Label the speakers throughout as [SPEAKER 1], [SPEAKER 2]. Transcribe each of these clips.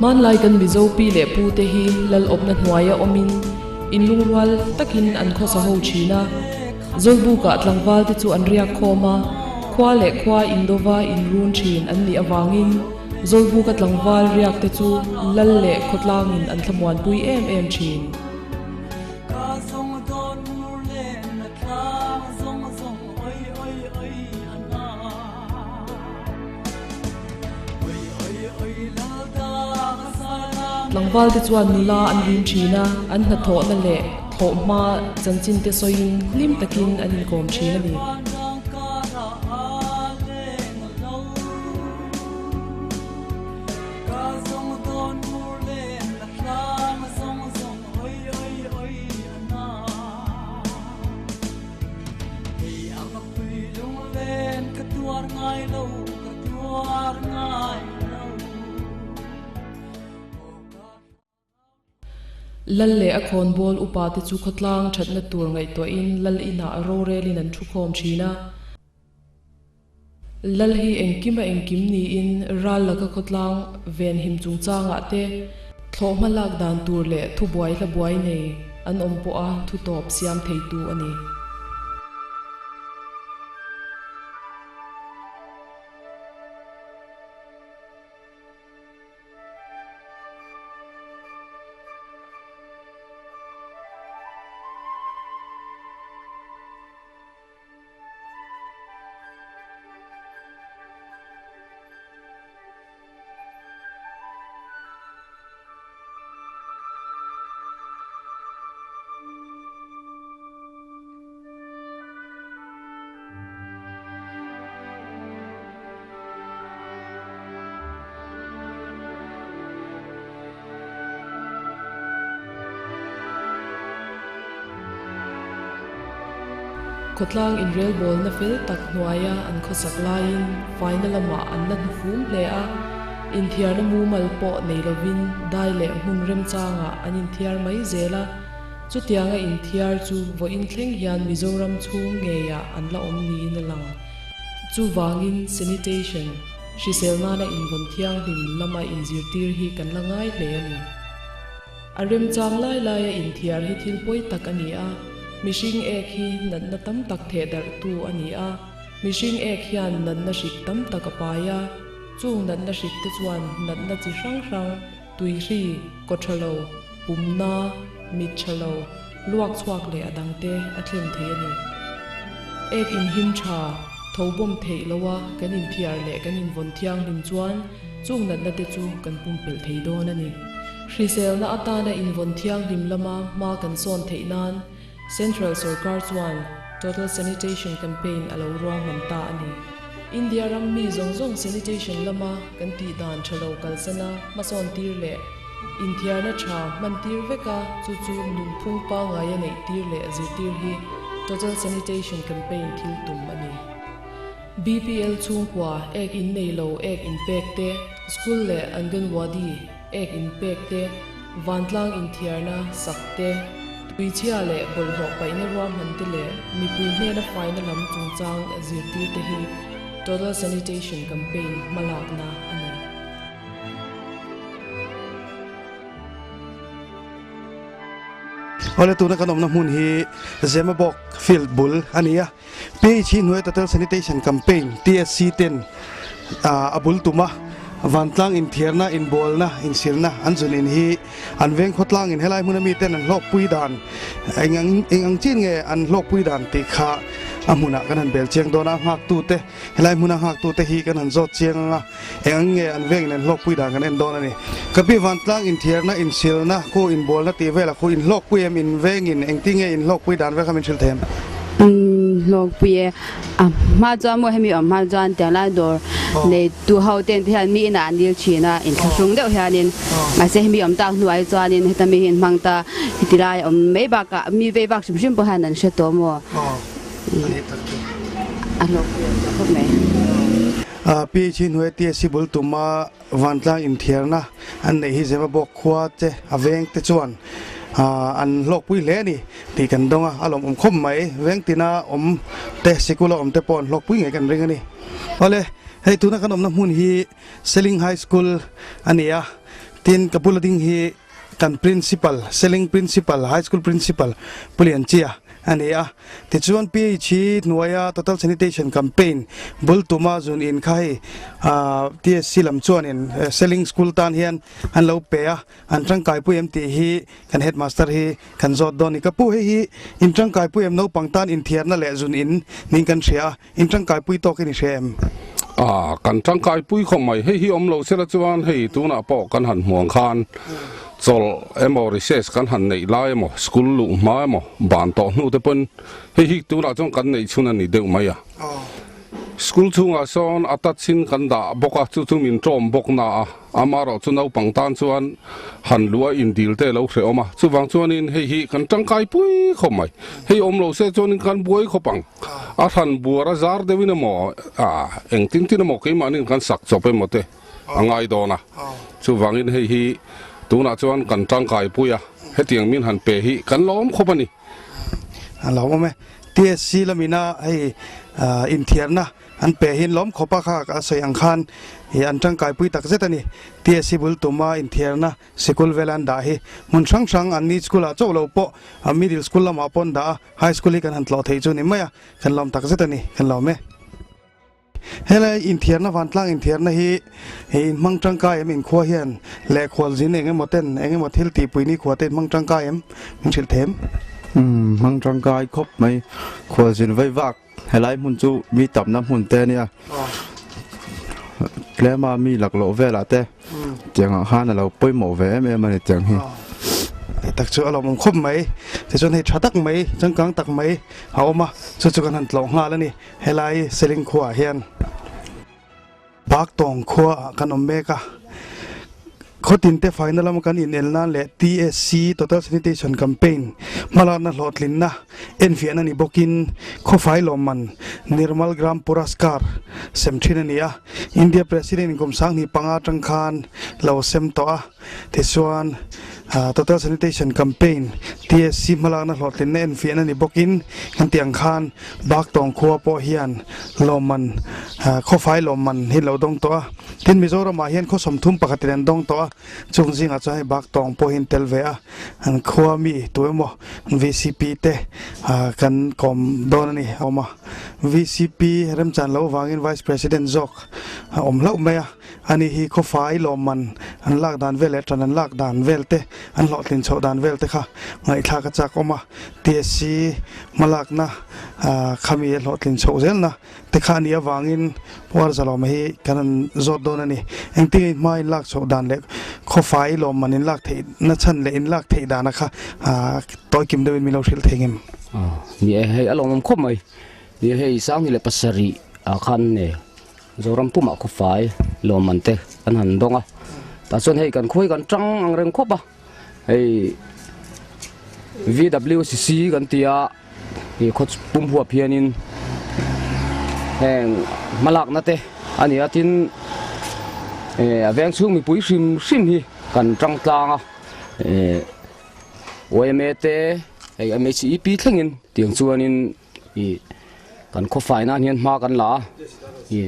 [SPEAKER 1] man lai kan mizo pi le pu te hi lal op na hnuaia omin in lungwal takin an khosa ho china zolbu ka tlangwal te chu an riak khoma khwa le khwa indova in run thin an ni awangin zolbu ka tlangwal riak te chu lal le khotlangin an thlamuan pui em thin langwal te chuan nula an rin thina an hna thaw na le thaw ma chanchin te soin lim takin an in kom thina ni lal le a khon bol upa te chu khotlang thatna tur ngai to in lal ina ro relin an thu khom thina lal hi engkim ni in ral laka khotlang ven him chung changa te thloma lak dan tur le thu buai la buai nei an ompo a thu top siam theitu ani khotlang in rel bol na fel tak hnuaia an khosak lain final ama an na hufum hle a in thiar na mu mal po nei lovin dai le hun rem changa an in thiar mai zela chu tianga in thiar chu vo in thleng hian mizoram chhung nge ya an la om ni na lang chu wangin sanitation shiselna na in von thiang dim lama in zirtir hi kan langai hle ani arem chang lai in thiar hi thil poi tak ani a mishing ek hi nan na tam tak the dar tu ani a mishing ek hian nan na shik tam tak apaya chung nan na shik te chuan nan na chi hrang tui ri kothalo pumna mitchalo luak chuak le adang te athlem the ani ek in him tha thobom thei lowa kanin thiar le kanin von thiang lim chuan chung nan na te chu kan pumpel thei don ani hrisel na atana in von thiang lim lama ma kan son thei nan Central Sarkar chuan Total Sanitation Campaign alo ruang hmamta ani India ram mi zong sanitation lama kan ti dan thalo kalsana mason tir le in thiar na tha man tir veka chu lum phung pa nga ya nei tir le azir hi Total Sanitation Campaign thil tum ani BPL chung kwa ek in nei lo ek in pek te school le anganwadi ek in pek te wantlang in thiar na sakte Pichia le bolhok pa ina ruam hanti le mipui hne na final lam chungchang azirtir te hi Total Sanitation Campaign malak na ani
[SPEAKER 2] ole tu na kanom na mun hi zema bok field bull ania PHE noi Total Sanitation Campaign TSC 10 abul tuma vantlang in thierna in bolna in silna anjun in hi anveng khotlang in helai munami ten an lok pui dan engang chin nge an lok pui dan ti kha amuna kanan bel cheng dona hak tu te helai muna hak tu te hi kanan zot cheng nga engang nge anveng in lok pui dan kan en dona ni kapi vantlang in thierna in silna ko in bolna ti vela ko in lok pui em in veng in engtinge in lok pui dan ve khamin chil them
[SPEAKER 3] lok pui ma jwa mo hemi ma jwan te la dor le tu hau ten thian mi na nil china in thasung deuh hianin ma se hemi ta hnuai chuanin heta mi hin mangta hitilai me ba ka mi ve bak sim po hanan she to mo lok ko me
[SPEAKER 2] PHE noi TSC bul tuma vantlang in thierna an nei hi zema bok khwa che aveng te chuan an lok pui le ni ti kan donga alom khom mai veng tina te sikula te pon lok pui nge kan ring ani ole hei tuna kanom na mun hi Selling High School ania tin kapula ding hi kan principal selling principal high school principal pulian chia ania ti chuan PHE nuaya total sanitation campaign bultuma zun in khai TSC lam chuan in selling school tan hian an lo pe a an tangkai pu em ti hi kan headmaster hi kan zot doni ka pu hi in tangkai pu em no pangtan in thiar na le zun in ning kan thria in tangkai pu to ki ni shem
[SPEAKER 4] kan tangkai pu khom mai hi om lo sela chuan hei tu na po kan han muang khan chol emo research kan han nei lai emo school lu ma emo ban to nu te pon hi tu na chong kan nei chuna ni deu mai school chunga son atachin kan da boka chu chu min trom bok na amaro chu no pangtan chuan han lua in dil te lo hre oma chu wang chuan in hi kan tangkai pui khom mai hei om lo se chuan in kan buai khopang a than buara zar dewin mo eng tin tin mo ke manin kan sak chope mote angai do na chu wang in hi tu na chuan kan tangkai puya hetiang min han pe hi kan lom khopani
[SPEAKER 2] lo me TSC lamina ai in thierna an pe hin lom khopa kha ka sei ang khan hi an tangkai pui tak zetani TSC bul tuma in thierna school velan da hi mun sang sang an ni school a cholo po middle school lama pon da high school kan han tlo thei chu ni maya kan lom tak zetani kan lo me hele in thierna van tlang in thierna hi mang tangkai em in khwa hian le khwal jin enge moten enge mothil ti pui ni khwa te mang tangkai em min thil them
[SPEAKER 5] mang tangkai khop mai khwa jin vai vak helai mun chu mi tap na mun te nia klema mi lak lo vela te chang han lo poi mo ve me man chang hi
[SPEAKER 2] tak chu alom khop mai te chon he thatak mai changkang tak mai hauma chu kan han tlo nga la ni helai selling khwa hian bak tong khwa kan omeka khotin te final am kan in elna le TSC total sanitation campaign malana hlotlin na enfian ani bokin kho failo man nirmal gram puraskar semthin ania India president kom sang ni panga tang khan lo sem to a tiswan total sanitation campaign TSC malana hlotlin na enfian ani bokin kan tiang khan bak tong khuwa po hian loman kho failo man hi lo dong to a tin mizoram ma hian kho somthum pakhatin dong to a chung jing a chai bak tong po hin telve a an khwa mi tuemo VCP te kan kom don ni oma VCP rem chan lo wangin vice president jok om lo me ani hi kho fai lo man an lak dan vel tran an lak dan vel te an lo tin chho dan vel te kha ngai thla ka chak oma TSC malak na khami lo tin chho zel na te kha ni awangin war zalo me hi kan zot don ani engti mai lak chho dan le kho fai lo manin lak thei na chan le in lak thei dana kha toy kim dewin mi lo thil thengim
[SPEAKER 6] ni hei alom khop mai ni hei sang ni le pasari a khan ne zoram puma kho fai lo man te an han donga ta chon hei kan khoi kan tang ang reng khopa hei VWCC kan tia hi khot pum huap hianin heng malak na te ani atin aveng chung mi pui sim hi kan tang tlanga OMA te ai MHEP thlengin tiang chuanin i kan kho faina hian ma kan la i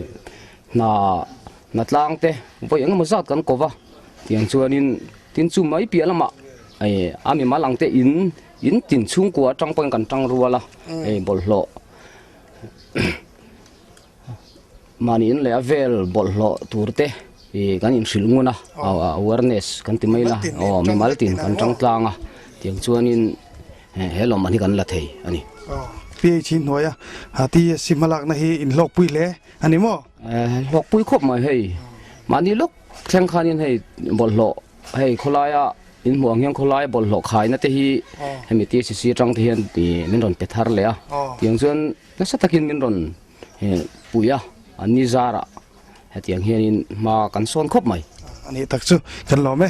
[SPEAKER 6] na tlang te voi eng ma zat kan kova tiang chuanin tin chu mai pi alama ai ami malang te in tin chung kwa tang pang kan tang ruala ai bolhlo mani in le avel bolhlo turte i kan in silnguna awareness kan ti mai la mi maltin kan tang tlanga tiang chuanin hello mani kan la thei ani
[SPEAKER 2] PHE noya hati simalak na hi in lok pui le ani mo
[SPEAKER 6] lok pui khop mai hei mani lok thleng khanin hei bolhlo hei kholaya in muang hiang kholai bolhlo khai na te hi hemi TSC tang te hian ti min ron pe thar le a tiang chuan na sa takin min ron puya ani zara hetiang hianin ma kan son khop mai
[SPEAKER 2] ani tak chu kan lo me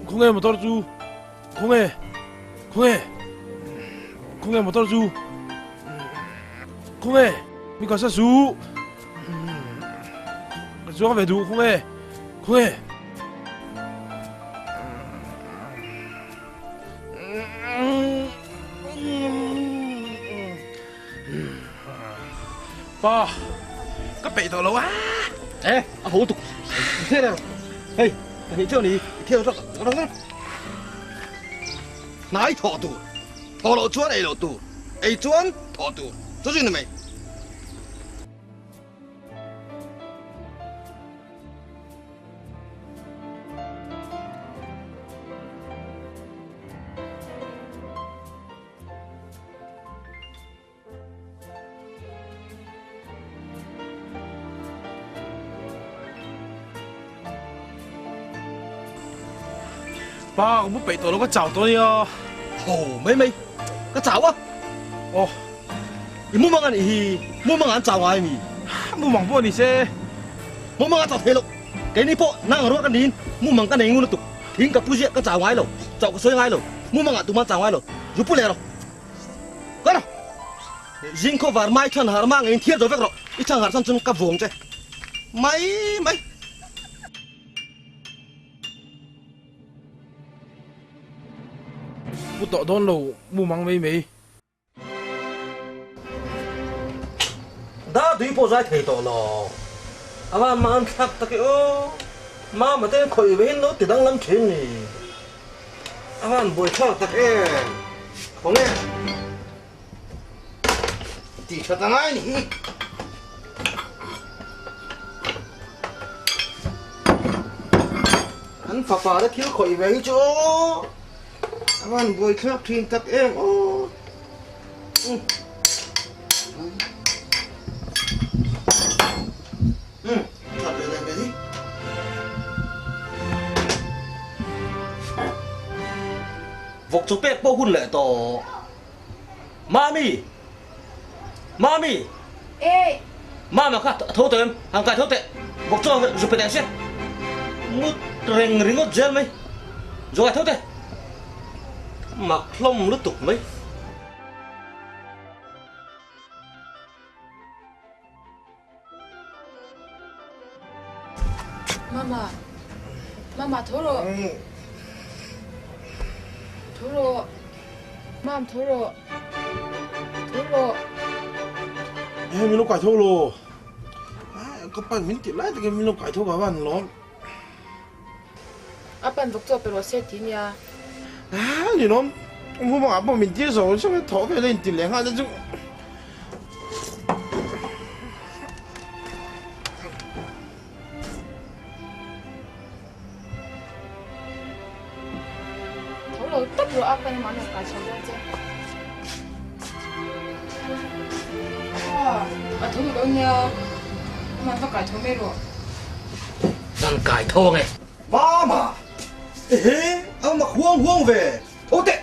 [SPEAKER 7] 공해 못 떨어주 공해 못 떨어주 공해 미가 사수 주가 왜 두 공해 ba cái bị tội lỗi quá
[SPEAKER 2] ê hổ tục thế nào hey你叫你跳出我等哪一坨肚陀螺转A肚 A 转陀肚做准了没
[SPEAKER 7] 爸，我冇被tội lỗi個找到你啊！
[SPEAKER 2] 好妹妹個找啊
[SPEAKER 7] 哦，
[SPEAKER 2] 你冇問你冇問我找我咪
[SPEAKER 7] 冇忙過你先，
[SPEAKER 2] 冇問我找鐵路給你破那我攞個年冇問個你我都讀天個不是個找我咯找個水我咯冇問我讀乜找我咯就不嚟咯過啦人口話買穿下買銀貼就得咯一場下上真個房啫咪
[SPEAKER 7] 我躲到路冇忙微微，
[SPEAKER 2] 打對波仔睇到咯，阿媽慢拍得嘅哦，媽咪啲佢邊都跌得諗錢呢，阿媽唔會錯得嘅，好咩？跌出得啱呢，肯發發都跳佢邊咗。Aman boy kenapa tintak oh. Sampai lagi ni. Vok chupek po hun le to. Mami.
[SPEAKER 3] Ê,
[SPEAKER 2] Mama ka thâu tem, hàng cái thâu tệ. Vok cho chupek đang xem. Ngút ring ngút gel mấy. Rồi thâu tệ. Mặc lông lướt tục mấy
[SPEAKER 3] Mama thoro Mam thoro
[SPEAKER 7] mình nó quải thô lô, có bạn mình tiếp lại thì mình nó quải thô cả bạn lắm.
[SPEAKER 3] Apan vok cho pero set tin ya
[SPEAKER 7] 你喏，我把阿爸面接受，上面头发连点两下就。
[SPEAKER 3] 头脑得了apan mana ka chong je à thấu được nha mà phải cải thấu mê rồi
[SPEAKER 2] đang cải thô nghe Mama ông mặc huông về thô tệ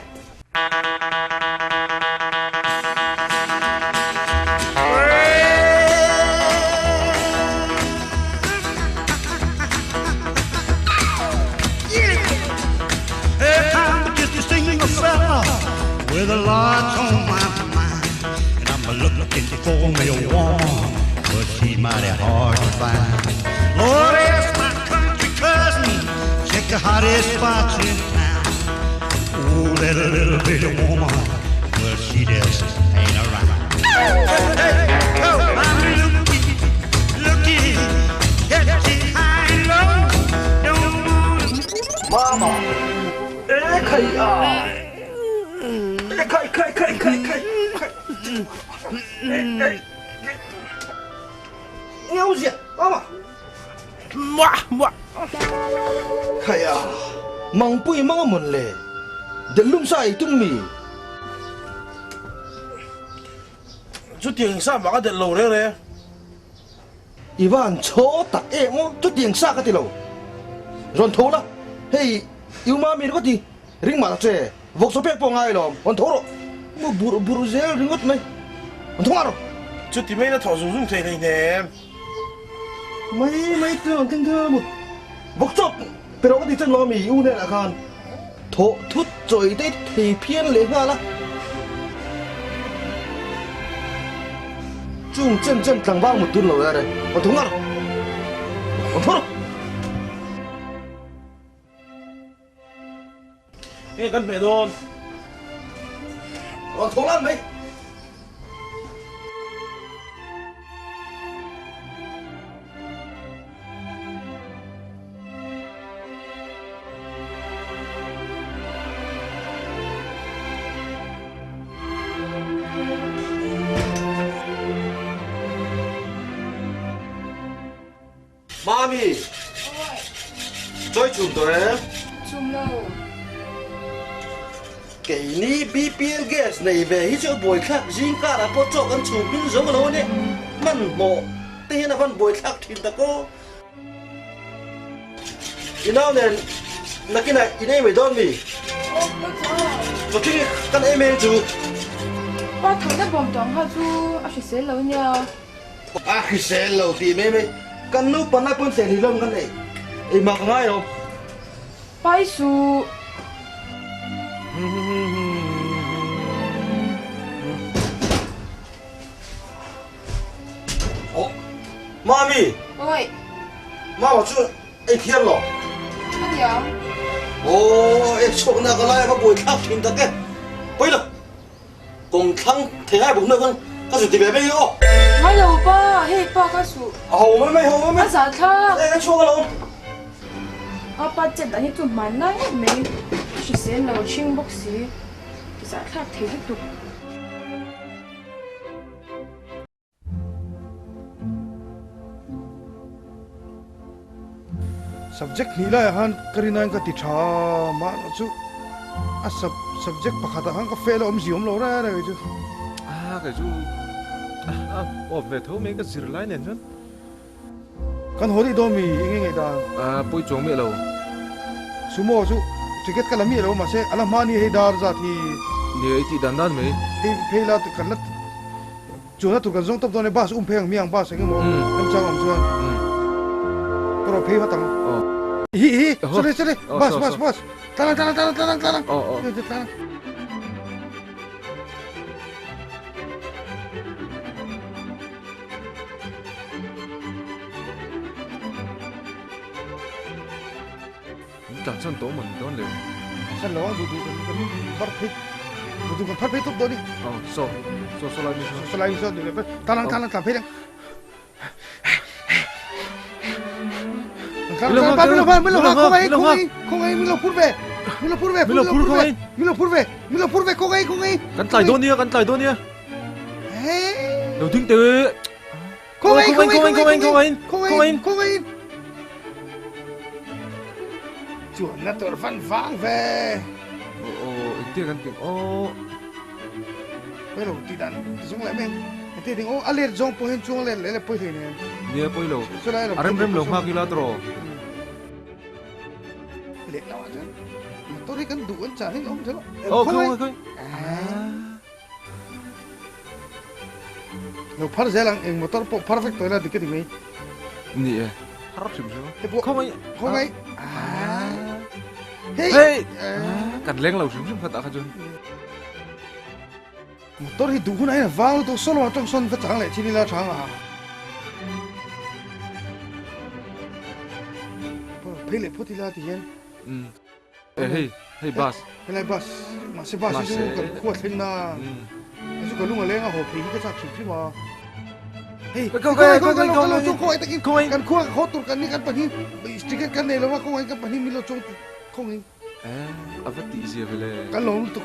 [SPEAKER 8] with a lot on my mind, and I'm looking for me a woman, but she's mighty hard to find. Lord, ask my country cousin, check the hottest spots in town. Oh, that little bitty woman, well, she just ain't around. I'm looking, catching high and low, don't wanna.
[SPEAKER 2] Mama, khơi à. Khơi
[SPEAKER 7] yêu gì không à mà hay à mang bụi mang mồn lệ để lung sai tung mì chút tiền sao mà cái để lâu đấy đấy Ivan chỗ ta em chút tiền sao cái lâu rồi thua đó hey yêu mà mình có gì ring mà chơi vok số phép phong ai rồi còn thua rồi mà buru zel ring ngất này còn thua rồi chút tiền mấy nó thọ dùng thế này nè mấy tiếng thưa một vok chốt pero cái gì chân lo mì yêu này là con thọ thút rồi đấy thì phiền lấy ra là chung chân thằng bao một tuần rồi đây còn thua rồi còn thua rồi cái cần phải đồn còn thua lắm đấy Mami, chơi chùm rồi em.
[SPEAKER 3] Chùm đâu?
[SPEAKER 7] Cái ní BPL gas này về hít cho bồi khác riêng cả là có cho con chùm pin giống nó nè. Mình mộ, tên là văn bồi khác thì ta có. Nào nè, là cái này, này mới đón mì. Có cái con em em chú.
[SPEAKER 3] Ba thằng đã bom tròn hả chú? À, sẽ lâu nha.
[SPEAKER 7] À, khi sẽ lâu thì mê. Kan lu pernah pun saya hilang kan eh mak ngai lo
[SPEAKER 3] Pai su
[SPEAKER 7] oh mami
[SPEAKER 3] oi
[SPEAKER 7] mama chu ai thian lo
[SPEAKER 3] cái gì ạ?
[SPEAKER 7] oh ai chok na ka lai ba boi khap thin ta ke poi lo kong thang thế ai bụng nữa con cái gì thì bé bây giờ
[SPEAKER 3] Mấy lâu ba, hey ba cái su
[SPEAKER 7] hầu mấy
[SPEAKER 3] Anh sao thà
[SPEAKER 7] cái chua cái lo
[SPEAKER 3] À ba chết đã hết tụi mình đấy mình sẽ lâu chinh bốc xí Sao thà thế hết tụi
[SPEAKER 2] subject ni la han karina ka ti tha ma chu a subject pakhata han ka fail om ziom lo ra chu
[SPEAKER 9] cái chú về thấu mấy cái gì lại nè chứ
[SPEAKER 2] kan hodi do mi nge da
[SPEAKER 9] bôi chồng mẹ lâu
[SPEAKER 2] sumo chu ticket ka lami lo ma se ala mani he dar za thi
[SPEAKER 9] ni ấy thì đàn đàn mấy
[SPEAKER 2] phela kan lat chu na tu kan zong top do ne bas pheng miang bas nge mo nam chang om chuan pro phe ha tang hi sorry bas talang talang
[SPEAKER 9] chẳng sân tổ mình đó liền
[SPEAKER 2] sân lo du kan phát phê top do đi
[SPEAKER 9] so
[SPEAKER 2] lại so đi talang tam phê đang không ai Milo phút về không ai
[SPEAKER 9] cắn tay đôn nia đầu tiên từ không anh
[SPEAKER 2] chuẩn là tụi văn vang về
[SPEAKER 9] tiếng ăn tiếng
[SPEAKER 2] bây giờ thì đàn giống lại bên thì tiếng alert giống po hen chung lên lấy po thì này
[SPEAKER 9] nia po lo rem lo ma kila tro
[SPEAKER 2] lệ nào chứ tôi đi cần đủ ăn trả hết ông thế
[SPEAKER 9] không
[SPEAKER 2] nó phát ra là em motor perfect tôi là cái gì mấy
[SPEAKER 9] nia harap sih không
[SPEAKER 2] ai
[SPEAKER 9] hey cần leng lâu súng phát tạ chun
[SPEAKER 2] motor thì đủ này là vào tôi solo trong sân phát chẳng lại chỉ đi là chẳng à bây lệ phút thì là thì hen
[SPEAKER 9] hey bus
[SPEAKER 2] cái này bus mà xe bus thì cũng cần quật lên na chứ còn lúc mà lên à hồ phí cái sạc chụp chứ mà hey không ai cần khoa khó tụt cần đi cần phần hi sticker cần này là mà không ai cần phần hi Milo chung không ai
[SPEAKER 9] apa ti gì vậy
[SPEAKER 2] cần lồng tụt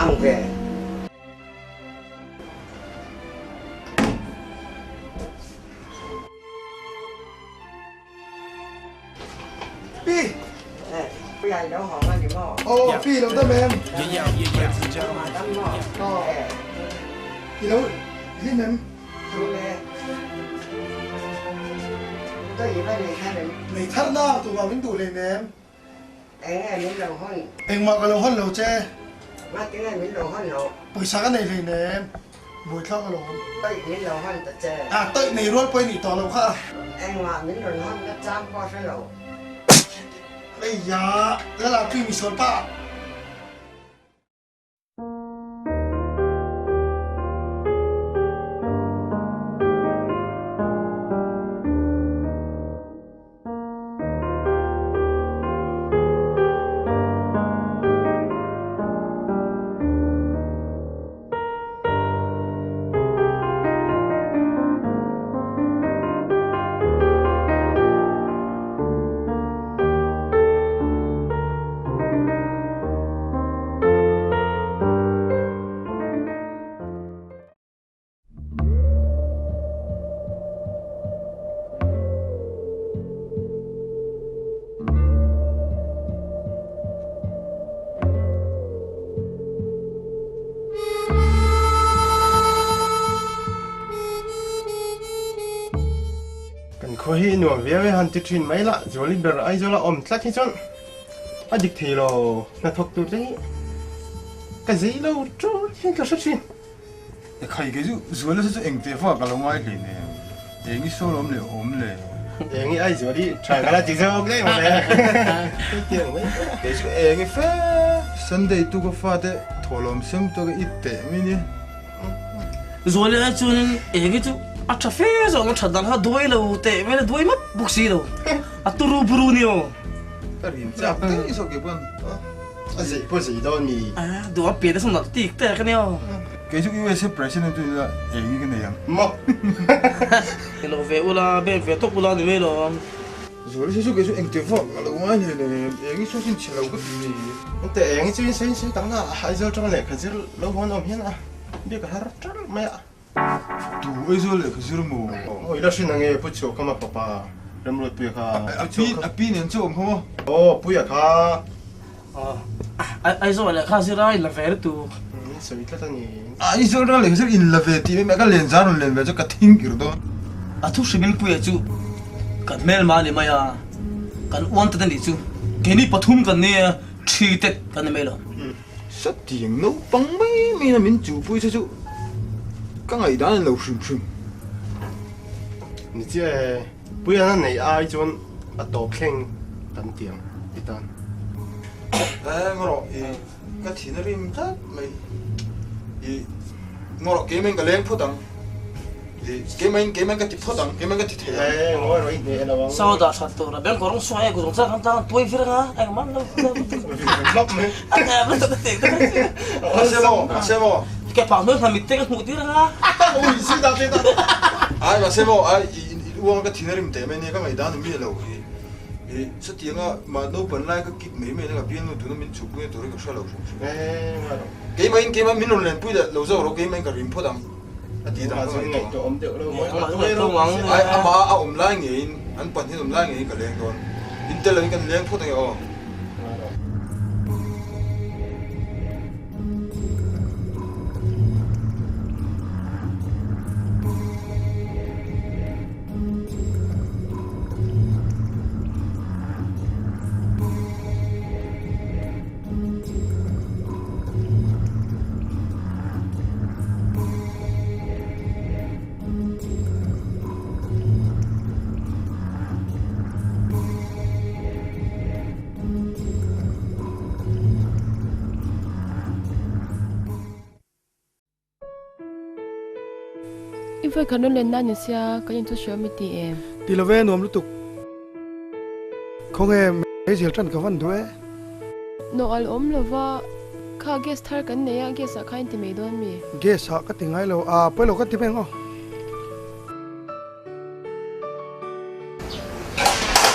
[SPEAKER 10] ăn về
[SPEAKER 2] Pi
[SPEAKER 10] bây giờ đâu họ ăn gì mà
[SPEAKER 2] Pi đâu tâm em Thì đâu Lý em
[SPEAKER 10] tôi gì phải đi thay định
[SPEAKER 2] Này thatna tụi vào vĩnh tụ lên em
[SPEAKER 10] em miếng đầu hơn
[SPEAKER 2] Anh mặc cái lồng hôn lầu che
[SPEAKER 10] mắt cái này miếng đầu hơn lộ
[SPEAKER 2] Buổi sáng cái này lên em Buổi thao cái lồng
[SPEAKER 10] tôi miếng đầu hơn tất chè
[SPEAKER 2] tới này luôn quay nỉ tỏ lầu khá
[SPEAKER 10] em mà miếng đầu hơn nó chăm qua cái lộ
[SPEAKER 2] Ây da Đó là Pi mì sốt pa
[SPEAKER 7] คุยหน่วยเวียหันติดทินไม่ละจอลิเบอร์ไอจอละอมสักที่จนอดิกทีโลน่าทกตัวนี้ก็จีโลจูที่ก็สุดชิน
[SPEAKER 5] ใครก็จะส่วนแล้วจะเอ็งเตี้ยฟ้ากับลงไว้เลยเนี่ยเอ็งนี่โซ่ล้มเลยอมเลย
[SPEAKER 7] เองนี่ไอจอลี่ใช่กันละจีโซ่ได้หมดเลยเกี่ยงไหม
[SPEAKER 5] เดี๋ยวเอ็งนี่ฟ้าสันเดย์ตัวก็ฟ้าเตะถอดลมเสียมตัวก็อิดเตะมินี่
[SPEAKER 9] rồi lại cho nên cái chú à chả phê rồi nó thật là đuôi lâu tệ với là đuôi mất buộc xì đâu à tu ru bru nhiều
[SPEAKER 5] cái gì chắc thế sao cái bọn
[SPEAKER 7] cái gì đâu nhỉ
[SPEAKER 9] à đồ áp biệt xong nó tịt tệ cái nào
[SPEAKER 5] cái chú US president tôi là eng cái này à
[SPEAKER 7] mò
[SPEAKER 9] cái nó về ula bên về tốc ula thì mấy rồi
[SPEAKER 5] rồi cái chú eng ตี้ยฟ้ากับลงไว้เลยเอ็งนี่โซ่ชินเชลล์ก็ดี
[SPEAKER 7] แต่เองนี่จะใช้ตั้งหน้าไอจอจังเลยคือจะเราหัวนมเห็นอ่ะเดี๋ยวก็หาจังไม่อ่ะ
[SPEAKER 5] ดูไอ้โซ่เลยคือสิรู้มั้ง
[SPEAKER 7] โอ้ยแล้วชินนั่งเงี้ยผู้ชายเข้ามาป้าเริ่มรถปุยค่ะ
[SPEAKER 5] ปีเนี่ยโซ่มั้ง
[SPEAKER 7] โอ้ปุยค่ะ
[SPEAKER 9] ไอ้ส่วนเลยข้าซื้อได้ละเฟรตู
[SPEAKER 7] สวิตแล้วตอนนี้
[SPEAKER 5] ไอ้โซ่นั่นเลยคืออินเลเวทีไม่ก็เล่นจานเล่นแบบจะกระทิ้งกี่ตัว
[SPEAKER 9] อ่ะทุกสิ่งมันปุยจูกันเมลมาเลยมาอ่ะกันวันตันนี่จูแค่นี้ปฐุมกันเนี่ยชีเต็ดกันเมล
[SPEAKER 5] สัตย์ยังนู้ปังไม่มีนะมินจูปุยจู่ก็ไงด้านเราชิมชิม
[SPEAKER 7] นี่เจ้ปุยนั่นไหนไอจนอัดตบเพลงตันเตียงอีตัน
[SPEAKER 5] งอรก็ทีนั้นริมทัดไม่งอรเกมมันก็เลี้ยงพูดดังเกมมันก็ติดพูดดังเกมมันก็ติดเท
[SPEAKER 7] งอรอีเนี่ยเรา
[SPEAKER 9] sau đó sátตัวแล้วก็ร้องสวยกูร้องสักคำตาตัวอีฟิร์นะไอ้มันเรา
[SPEAKER 7] ล็อกมั้ย
[SPEAKER 9] ไอ้มันต้องเตะกัน
[SPEAKER 5] เซโม
[SPEAKER 9] แกปากนู้นทำมิเตะกันหมดที่นะ
[SPEAKER 7] โอ้ยสิดาสิดา
[SPEAKER 5] ไอ้มาเซโมไอ้อ้วงก็ทีนั้นริมเตะไม่เนี่ยก็ไงด้านมีเราสัตย์ยังอ่ะมาโน้ปันไล่ก็กิดไม่เนี่ยก็เปลี่ยนตัวนั้นมินจูปุยตัวนี้ก็ช่วยเราชิมชิม
[SPEAKER 7] งอร
[SPEAKER 5] เกมมันมินนเล่นปุยเดี๋ยวเราจะเราเกมมันก็ริมพูดดังอดีต
[SPEAKER 7] มาสไงตัวอมเดียวเรา
[SPEAKER 5] ไอ้มาเอาอมไล่เงี้ยอันปั่นที่อมไล่เงี้ยก็เลี้ยงก่อนอินเตอร์เลยกันเลี้ยงพูดยังไงอ๋อ
[SPEAKER 1] อีเฟกันนั่นเล่นนั่นนี่เสียก็ยังทุเชื่อไม่ตีเอ็ม
[SPEAKER 2] ตีละเวนวมลุตุกคงเอ็มไอ้เสียจันกับวันด้วย
[SPEAKER 1] โนอัลอมเลยว่าข้าเกสทาร์กันเนี่ยเกสข้าอินติเมดอนมี
[SPEAKER 2] เกสหาก็ติงไงเราไปเราก็ติเป็นอ๋อ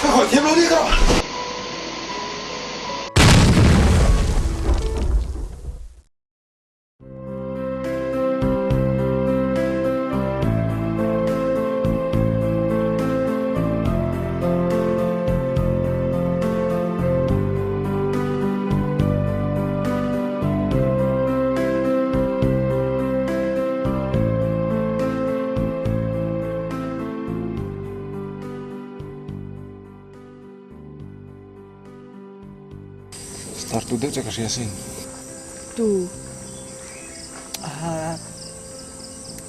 [SPEAKER 2] ก็ขอเทียบเราดีกัน
[SPEAKER 5] start tu dek cakap siasin.
[SPEAKER 3] Tu.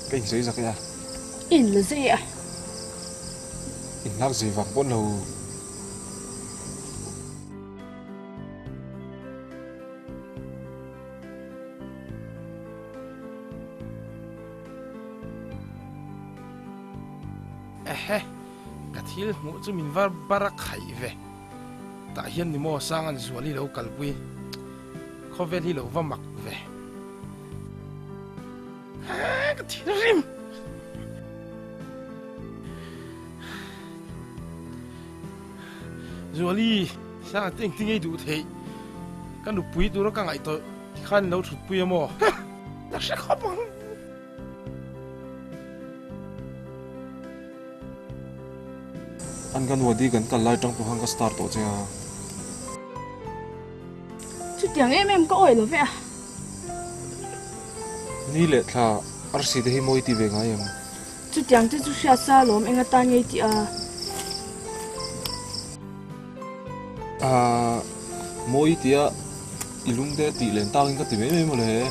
[SPEAKER 5] Cái giấy ra kìa.
[SPEAKER 3] In là gì à?
[SPEAKER 5] In lắc gì vàng bốn lâu.
[SPEAKER 11] Cái thil mu chu min var barak khai ve. Ta hian ni mo sang an zuali lo kalpui. Khovel hi lo va mak ve. Cái thil rim. Zuali sang ting ting ei du thei. Kan du pui tu ro ka ngai to khan lo thut pui mo. Ta sẽ khó bằng.
[SPEAKER 5] Anh gan wadi gan kal lai trong tu hang ka start to che.
[SPEAKER 3] Chút tiếng em có ổi rồi vậy à?
[SPEAKER 5] Ni le tha arsi de hi moi ti ve ngai em.
[SPEAKER 3] Chút tiếng chứ chút xa xa lắm em ta nghe chị à.
[SPEAKER 5] Moi tia ilung de ti len tang ka ti me mo le.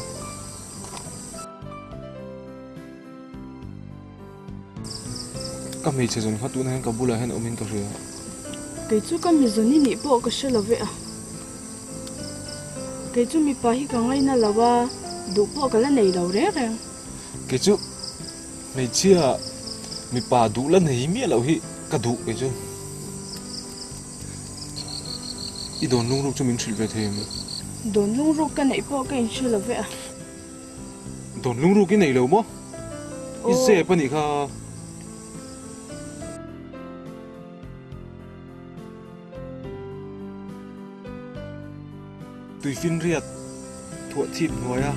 [SPEAKER 5] Kami che zon khatu na hen ka bula hen omin ka ria.
[SPEAKER 3] Cái chú con mi zoni ni bộ cái xe là vậy à? Cái chú mi pahi cái ngay na là wa đủ bộ cái là này đâu đấy rồi.
[SPEAKER 5] Cái chú này chia mi pa du la nei mi lo hi ka du cái chú. I don lung ru chu min thil ve them.
[SPEAKER 3] Don lung ru cái này bộ cái xe là vậy à?
[SPEAKER 5] Don lung ru cái này lo mo. I se pa ni kha. Tùy phiên riết thuận thịt ngồi à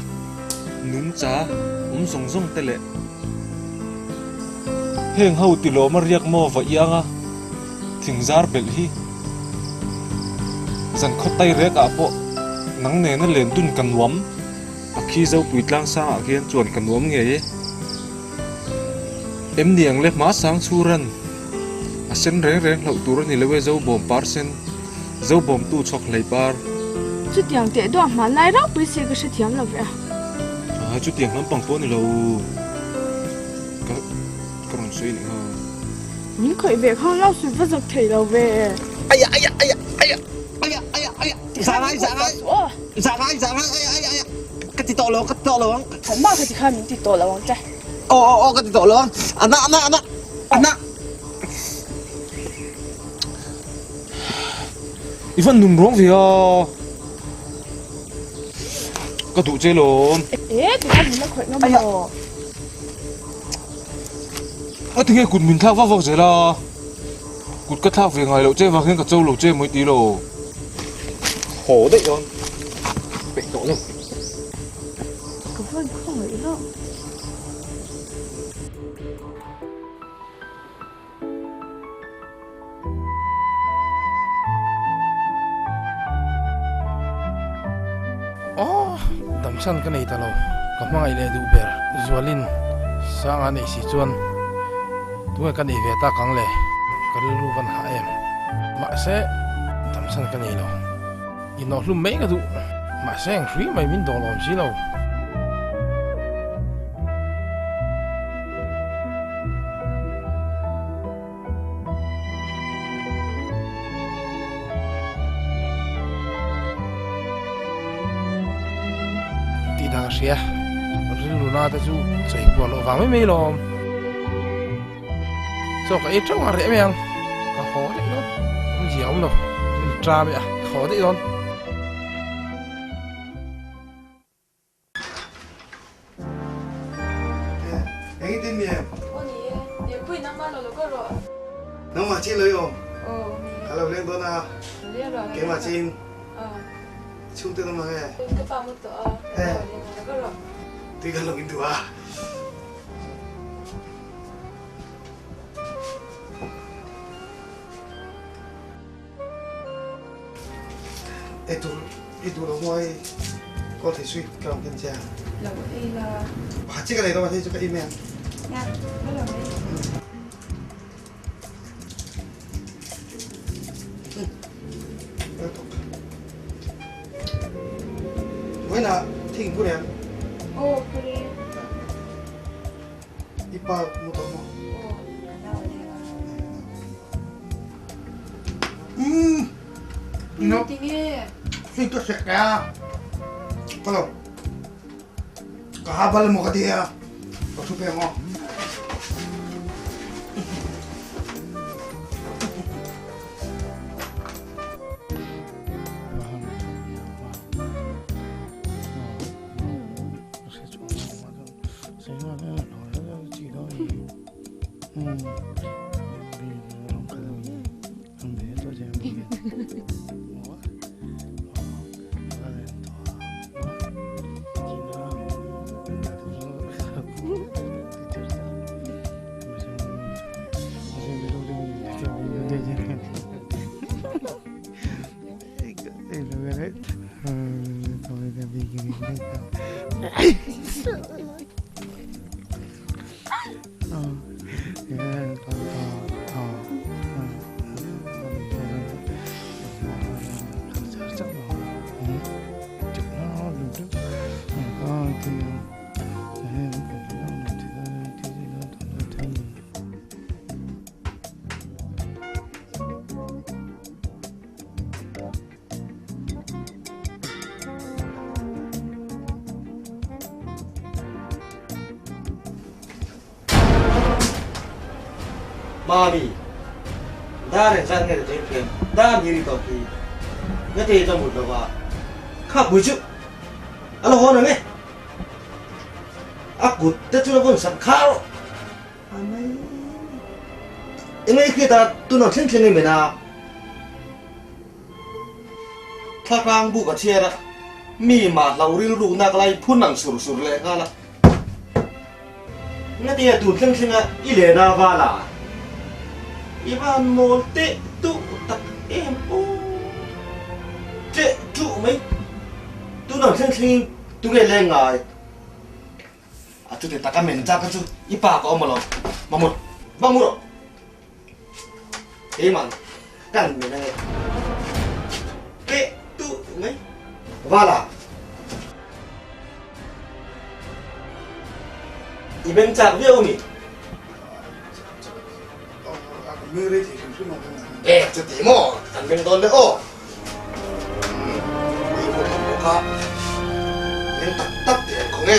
[SPEAKER 5] núng chá song song tele heng hậu tì lô mà riêng mò và iang à thình jar bel hi dần khóc tay rẽ cả bộ nắng nè nó lên tun cần wắm khi dâu bụi lang sang à kia chuẩn cần wắm nghề em niang lép má sáng chu rần sen reng reng hậu tu rần lewe dâu bom parsen dâu bom tu chọc lấy par.
[SPEAKER 3] Chút tiếng tệ đó mà lại đó bây giờ cái sự thiam là vậy à?
[SPEAKER 5] Chút tiếng lắm bằng phố này lâu. Cái đồng suy nữa.
[SPEAKER 3] Những khởi việc không lao suy vật thể là về.
[SPEAKER 7] Ai ya. Dạ ngay. Cái tí tổ lâu.
[SPEAKER 3] Không bao giờ thì khai mình tí tổ lâu chạy.
[SPEAKER 7] Cái tí tổ lâu. Anna.
[SPEAKER 5] Ivan nung rong vì có tụ chơi luôn.
[SPEAKER 3] Tụi anh nó khỏe lắm rồi.
[SPEAKER 5] Tiếng nghe cụt mình thao vào vậy là cụt cất thao về ngày lẩu chơi và khiến cả châu lẩu chơi mới tí lồ. Khổ đấy con. Bệnh tội rồi.
[SPEAKER 3] Có phần không ấy đâu.
[SPEAKER 11] San cái này ta lâu, có mang ai lên du bè, Zualin, sang anh ấy si chuan, tụi cái này về ta căng lệ, cái lưu văn hạ em, mahse, tầm san cái này lâu, in nó luôn mấy cái tụ, mahse anh free mày min đồ làm gì lâu. Xia, riêng luna ta chú chạy qua lỗ vàng mấy lò, cho cái trâu hàng rẻ mèng, khó đấy đó, không gì không đâu, tra mẹ, khó đấy đó.
[SPEAKER 2] Anh tin miệng.
[SPEAKER 3] Ôi, nếu quên năm bao lâu rồi.
[SPEAKER 2] Nó mà chi lấy không?
[SPEAKER 3] Hello,
[SPEAKER 2] lên đó nào.
[SPEAKER 3] Lên rồi.
[SPEAKER 2] Cái mà chi. Chúng tôi mà nghe.
[SPEAKER 3] Cái bao một tờ.
[SPEAKER 2] Tuy kalau gitu ah. Itu là ngoài có thể suy cầm kiểm tra.
[SPEAKER 3] Là đây là.
[SPEAKER 2] Chiếc cái này đâu mà thấy cho cái email.
[SPEAKER 3] Nha, cái là đây.
[SPEAKER 7] na thing ku ne
[SPEAKER 12] Oh, kuri.
[SPEAKER 7] ipa mo to mo no
[SPEAKER 12] Tingi.
[SPEAKER 7] Fito se kaya Phuloh kahabal mo ka diya pagsupe mo Mami, đã để ra nghe được cái phim, đã đi tàu thì cái gì trong một đầu khác buổi trước, alo hôn rồi nghe, aku tết chúng nó vẫn sẵn khao, em ấy khi ta tu nó thiên thiên mình à, thắc lang bu cả chia ra, mi mà lâu ri ru nạc lại phun nặng sủi sủi lệ cả là, nghe tiếng tu thiên thiên à, ý lệ na va là Iban mol te tu tak em o te tu mấy tu nào thiên thiên tu cái lên ngài à tu te taka men cha ka chu ipa ko mà lo mamut rồi em man kan men này te tu mấy voilà iben cha với ông
[SPEAKER 2] Mười thì cũng không
[SPEAKER 7] 에, 저 데모 단명도 내고. 이거 뭐가? 내 딱딱 공에.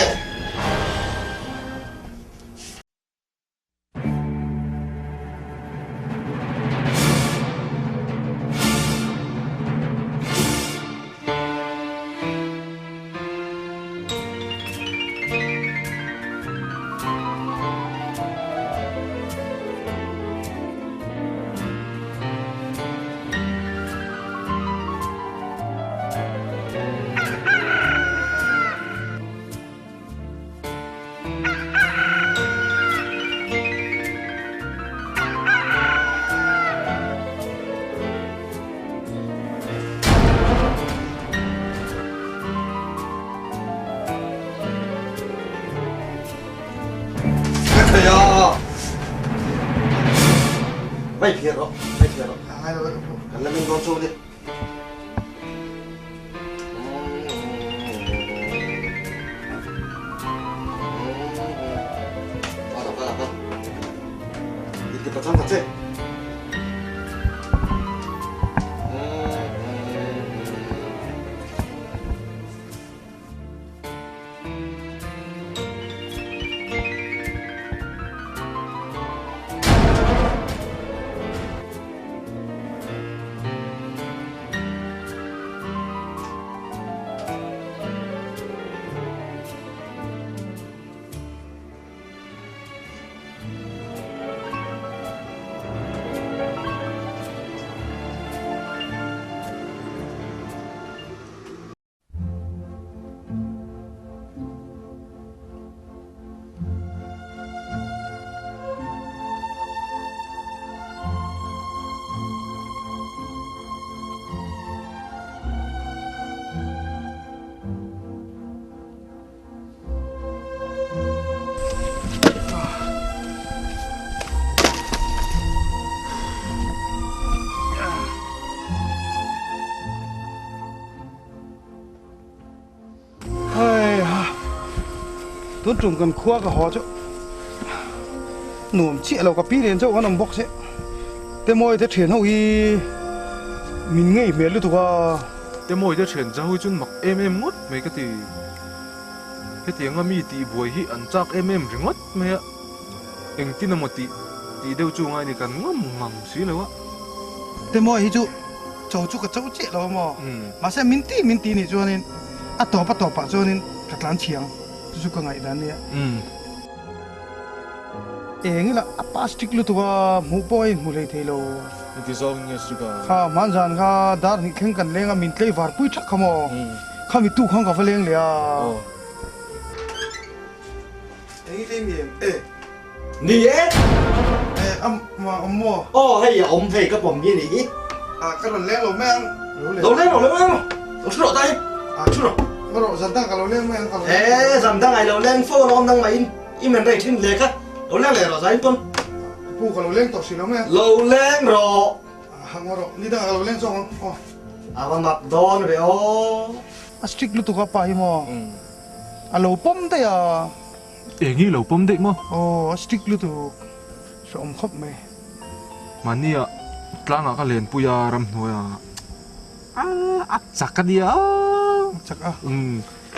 [SPEAKER 7] 야, 빨리 비켜라, 빨리 비켜라. 갈라면 너 좀 돼. 가라. 이렇게 다 잠갔지?
[SPEAKER 2] tuấn trùng cần khoa cả họ chứ nụm chia lâu cả pi đến chỗ cái nằm bóc chứ thế môi thế chuyển hậu y mình nghĩ mẹ lúc tụi
[SPEAKER 5] thế mỗi thế chuyển ra hồi chun mặc em ngót mấy cái tiếng ngâm mi thì buổi hi ăn chắc em rừng ngót mấy ạ anh tin là một tí đều chung ai thì cần ngâm xí nữa
[SPEAKER 2] thế môi hi chú cháu chú cái cháu chết rồi mà sẽ min tí này cho nên bắt tổ cho nên thật lắm chiang chú có ngày đó nè Engi là plastic lu tuwa mu poi mu le thelo
[SPEAKER 5] thì do nghe sự
[SPEAKER 2] kha man jan kha dar ni khen kan lenga min tlei var pui thak khamo kha mi tu khang ka faleng le a Engi le mi
[SPEAKER 7] Nì ế
[SPEAKER 2] mo
[SPEAKER 7] hay là ông thầy cái bom gì nì
[SPEAKER 2] cái lần leng lo mang
[SPEAKER 7] Đâu lên rồi lên Đâu chút rồi tay
[SPEAKER 2] chút rồi bắt đầu dần tăng cái lo leng mang
[SPEAKER 7] dần tăng ngày lo lên phô nó đang mày in mình đây thiên lệ á Lâu lên rồi sao con
[SPEAKER 2] pu cái lo leng tao xí lo mang
[SPEAKER 7] lâu lên rồi
[SPEAKER 2] hàng rồi đi đang cái lo leng xong
[SPEAKER 7] con mặc đòn rồi
[SPEAKER 2] stick lu tuwa pa hi mo lo pom te à
[SPEAKER 5] Engi lâu bấm đấy mà
[SPEAKER 2] stick lu tu som khop me
[SPEAKER 5] mà nia tlang cái liền puya ram thôi chắc cái dia
[SPEAKER 2] chắc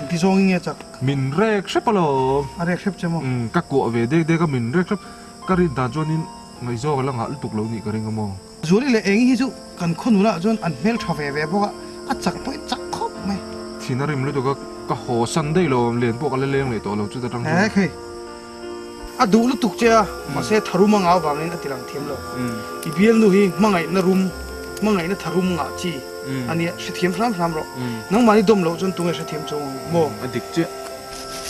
[SPEAKER 2] cái song nghe chắc
[SPEAKER 5] mình rek xếp bao
[SPEAKER 2] rek xếp chứ mo
[SPEAKER 5] các cụ về đây cái mình rek xếp cái gì ta cho nên ngày do cái là ngã tục lâu nhỉ cái này mà
[SPEAKER 2] rồi đi lấy Engi chứ cần khôn nữa cho anh Hmeltha về bố chắc phải chắc khop me
[SPEAKER 5] thì nó rim lúc cái hồ săn đây lo liền bộ cái lên này tổ lâu chưa ta đang
[SPEAKER 2] đủ lúc tục chưa mà sẽ tharo mang áo vào nên là tilang thêm lo ibiel nu hi mangai na tharum nga chi ani sẽ thêm ram rồi nang mani dom lo chon tung sẽ thêm chung mo
[SPEAKER 5] adik che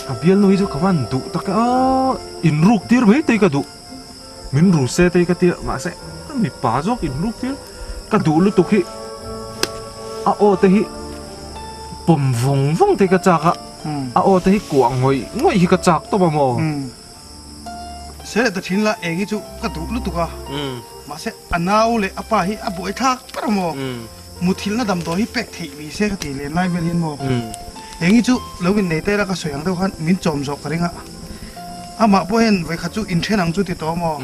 [SPEAKER 5] ibiel nu hi chu kawan du ta ka in ruk tir bhai te ka du min ru se te ka tir ma se mi pa jok in ruk tir ka du lu tục hi o te hi pom vong te ka cha ka o te hi kuang ngoi hi ka chak to ba mo
[SPEAKER 2] sẽ là tin là Engi chú cái đủ lúc tục mà sẽ anau le apa hi aboi thak para mo muthil na dam do hi pek thi vi se ka ti le nai ben hin mo Engi chú lâu bên này tay là cái soyang đâu khan min chom jok karinga ama po hen vai khachu in then ang chu ti to mo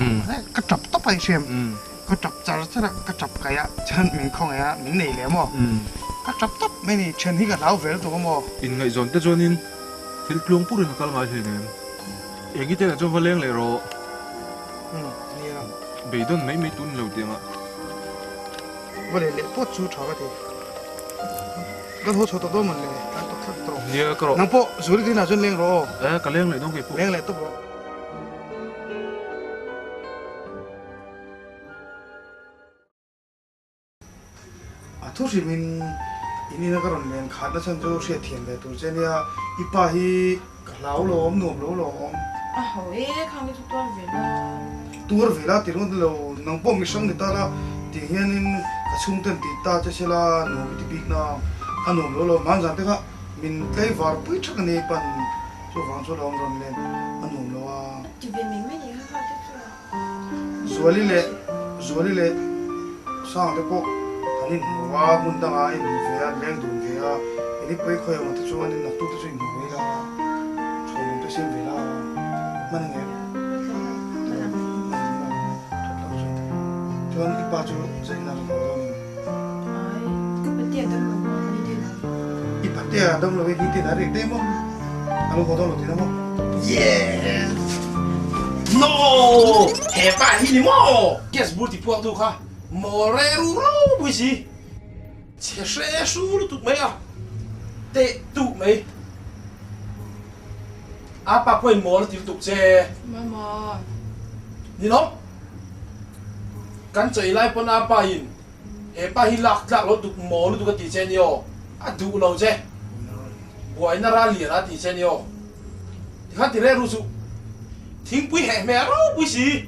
[SPEAKER 2] ka tap to pai sem ka tap char chara ka tap kaya chan min khong ya min nei le mo ka tap top mai ni chen hi ka lau vel to mo
[SPEAKER 5] in ngai zon te jonin thil tlung pur ka kal ngai thei nem Engi te na cho valeng le ro beidon mấy tun lâu tiếng ạ
[SPEAKER 2] vậy lệ pot chú chó cái gì cái hồ chó to mình lệ cái to khác to
[SPEAKER 5] nhiều cái rồi
[SPEAKER 2] nang po rồi đi nào chân lên rồi
[SPEAKER 5] cái lên lại nó cái po
[SPEAKER 2] lên lại to rồi thôi thì mình ini nó cái rồi lên khát nó chân cho sẽ thiền để tụi trên này ipa hi lão lom nôm lỗ lom
[SPEAKER 1] hồi khang đi tụi về là
[SPEAKER 2] tour vela tirun lo nang pom misang ni ta la ti hianin ka chung ten ti ta che sela no ti big na anom lo man jan te kha min tlei var pui thak ni pan chu wang chu lom ron len anom lo a
[SPEAKER 1] ti be mi me ni ha te
[SPEAKER 2] zuali le sang te ko anin wa mun da nga in ve a leng dun ve a ini poi khoi ma te chu anin na tu te chu in ve la chon te sim ve la man nge Tuan ipa tu saya nak ngomong.
[SPEAKER 1] ai cái vấn đề đó mà đi đi nào
[SPEAKER 2] Ipa dia dam lo ini ti narik demo. Alo ko dolo ti demo.
[SPEAKER 7] Yes No Hebat ini mo Guess bul ti puang tu kha More ru bui si Che se su lu tu mấy à Te tu mấy Apa ko mo ti tu che
[SPEAKER 1] mama
[SPEAKER 7] Ni no Kan chơi lại pon apa hin pahin lak lo tu mo lu tu ka ti chen yo a du lo che Buai na ra liền a ti chen yo Thì khát thì re ru su Thing pui he me ro pui si